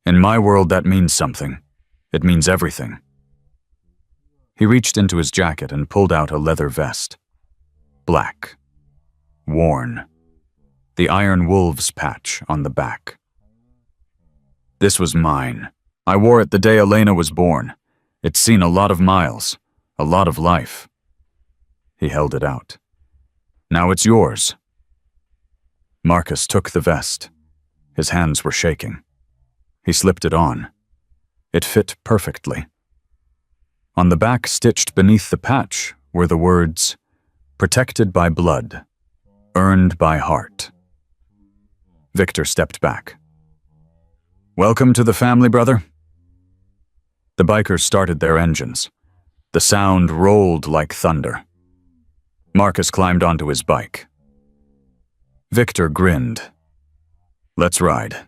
[SPEAKER 1] "In my world, that means something. It means everything." He reached into his jacket and pulled out a leather vest. Black. Worn. The Iron Wolves patch on the back. "This was mine. I wore it the day Elena was born. It's seen a lot of miles, a lot of life." He held it out. "Now it's yours." Marcus took the vest. His hands were shaking. He slipped it on. It fit perfectly. On the back, stitched beneath the patch, were the words, "Protected by blood, earned by heart." Victor stepped back. "Welcome to the family, brother." The bikers started their engines. The sound rolled like thunder. Marcus climbed onto his bike. Victor grinned. "Let's ride."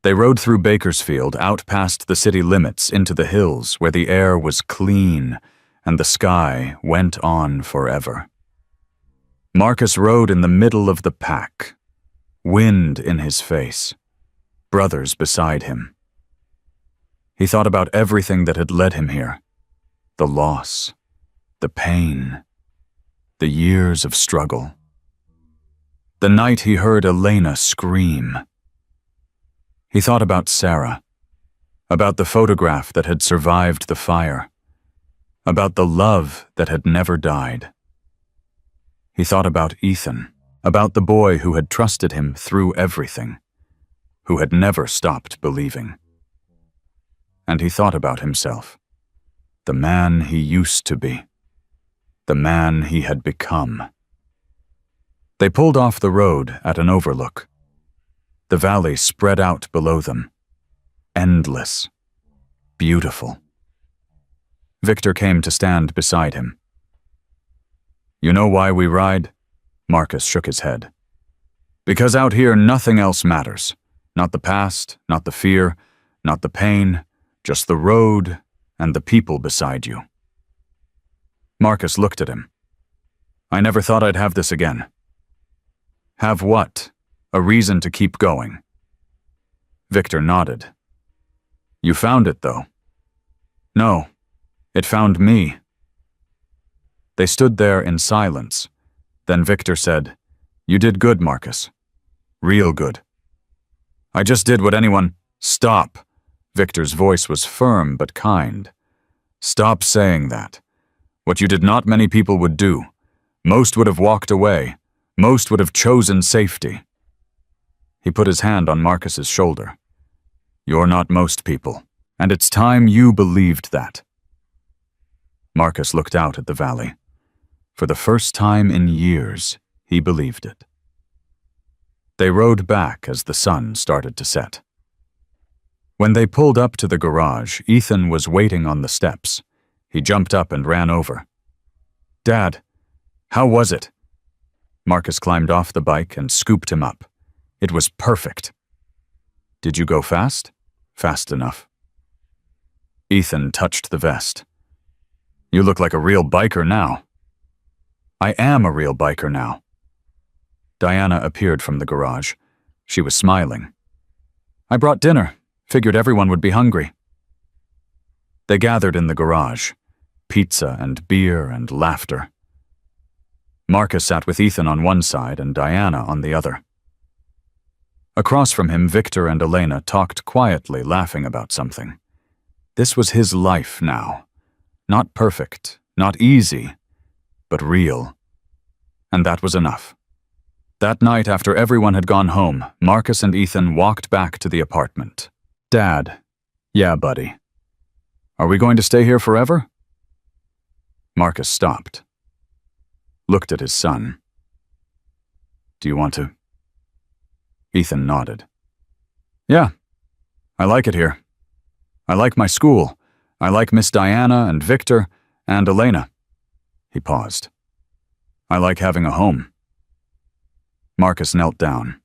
[SPEAKER 1] They rode through Bakersfield, out past the city limits into the hills where the air was clean and the sky went on forever. Marcus rode in the middle of the pack, wind in his face, brothers beside him. He thought about everything that had led him here, the loss, the pain, the years of struggle. The night he heard Elena scream. He thought about Sarah, about the photograph that had survived the fire, about the love that had never died. He thought about Ethan, about the boy who had trusted him through everything, who had never stopped believing. And he thought about himself, the man he used to be, the man he had become. They pulled off the road at an overlook. The valley spread out below them, endless, beautiful. Victor came to stand beside him. "You know why we ride?" Marcus shook his head. "Because out here nothing else matters. Not the past, not the fear, not the pain, just the road and the people beside you." Marcus looked at him. "I never thought I'd have this again." "Have what? A reason to keep going." Victor nodded. "You found it, though." "No, it found me." They stood there in silence. Then Victor said, "You did good, Marcus. Real good." "I just did what anyone—" "Stop." Victor's voice was firm but kind. "Stop saying that. What you did not many people would do. Most would have walked away. Most would have chosen safety." He put his hand on Marcus's shoulder. "You're not most people, and it's time you believed that." Marcus looked out at the valley. For the first time in years, he believed it. They rode back as the sun started to set. When they pulled up to the garage, Ethan was waiting on the steps. He jumped up and ran over. "Dad, how was it?" Marcus climbed off the bike and scooped him up. It was perfect. "Did you go fast?" "Fast enough." Ethan touched the vest. "You look like a real biker now." "I am a real biker now." Diana appeared from the garage. She was smiling. "I brought dinner. Figured everyone would be hungry." They gathered in the garage. Pizza and beer and laughter. Marcus sat with Ethan on one side and Diana on the other. Across from him, Victor and Elena talked quietly, laughing about something. This was his life now. Not perfect, not easy, but real. And that was enough. That night, after everyone had gone home, Marcus and Ethan walked back to the apartment. "Dad." "Yeah, buddy." "Are we going to stay here forever?" Marcus stopped, looked at his son. "Do you want to?" Ethan nodded. "Yeah, I like it here. I like my school. I like Miss Diana and Victor and Elena." He paused. "I like having a home." Marcus knelt down.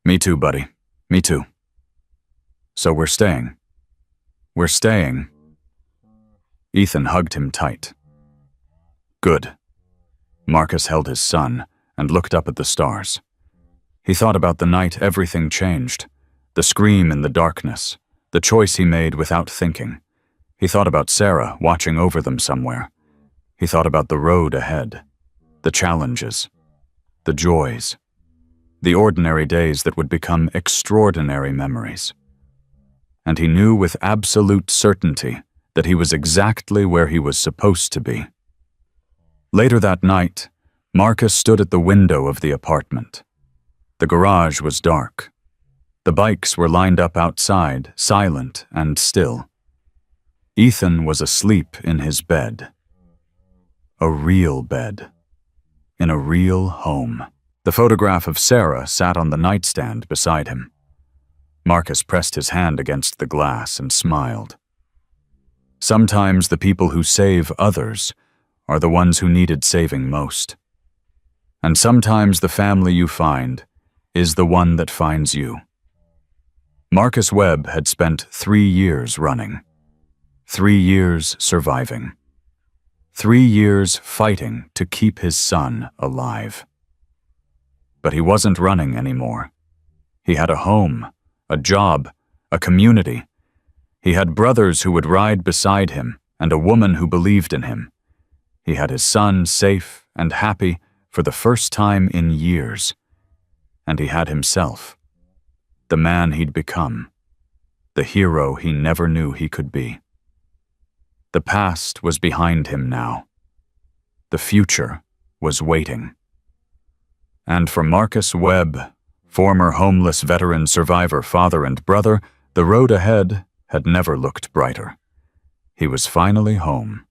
[SPEAKER 1] "Me too, buddy. Me too." "So we're staying." "We're staying." Ethan hugged him tight. "Good." Marcus held his son and looked up at the stars. He thought about the night everything changed, the scream in the darkness, the choice he made without thinking. He thought about Sarah watching over them somewhere. He thought about the road ahead, the challenges, the joys, the ordinary days that would become extraordinary memories. And he knew with absolute certainty that he was exactly where he was supposed to be. Later that night, Marcus stood at the window of the apartment. The garage was dark. The bikes were lined up outside, silent and still. Ethan was asleep in his bed. A real bed. In a real home. The photograph of Sarah sat on the nightstand beside him. Marcus pressed his hand against the glass and smiled. Sometimes the people who save others are the ones who needed saving most. And sometimes the family you find is the one that finds you. Marcus Webb had spent 3 years running. 3 years surviving. 3 years fighting to keep his son alive. But he wasn't running anymore. He had a home, a job, a community. He had brothers who would ride beside him and a woman who believed in him. He had his son safe and happy for the first time in years. And he had himself, the man he'd become, the hero he never knew he could be. The past was behind him now. The future was waiting. And for Marcus Webb, former homeless veteran survivor father and brother, the road ahead had never looked brighter. He was finally home.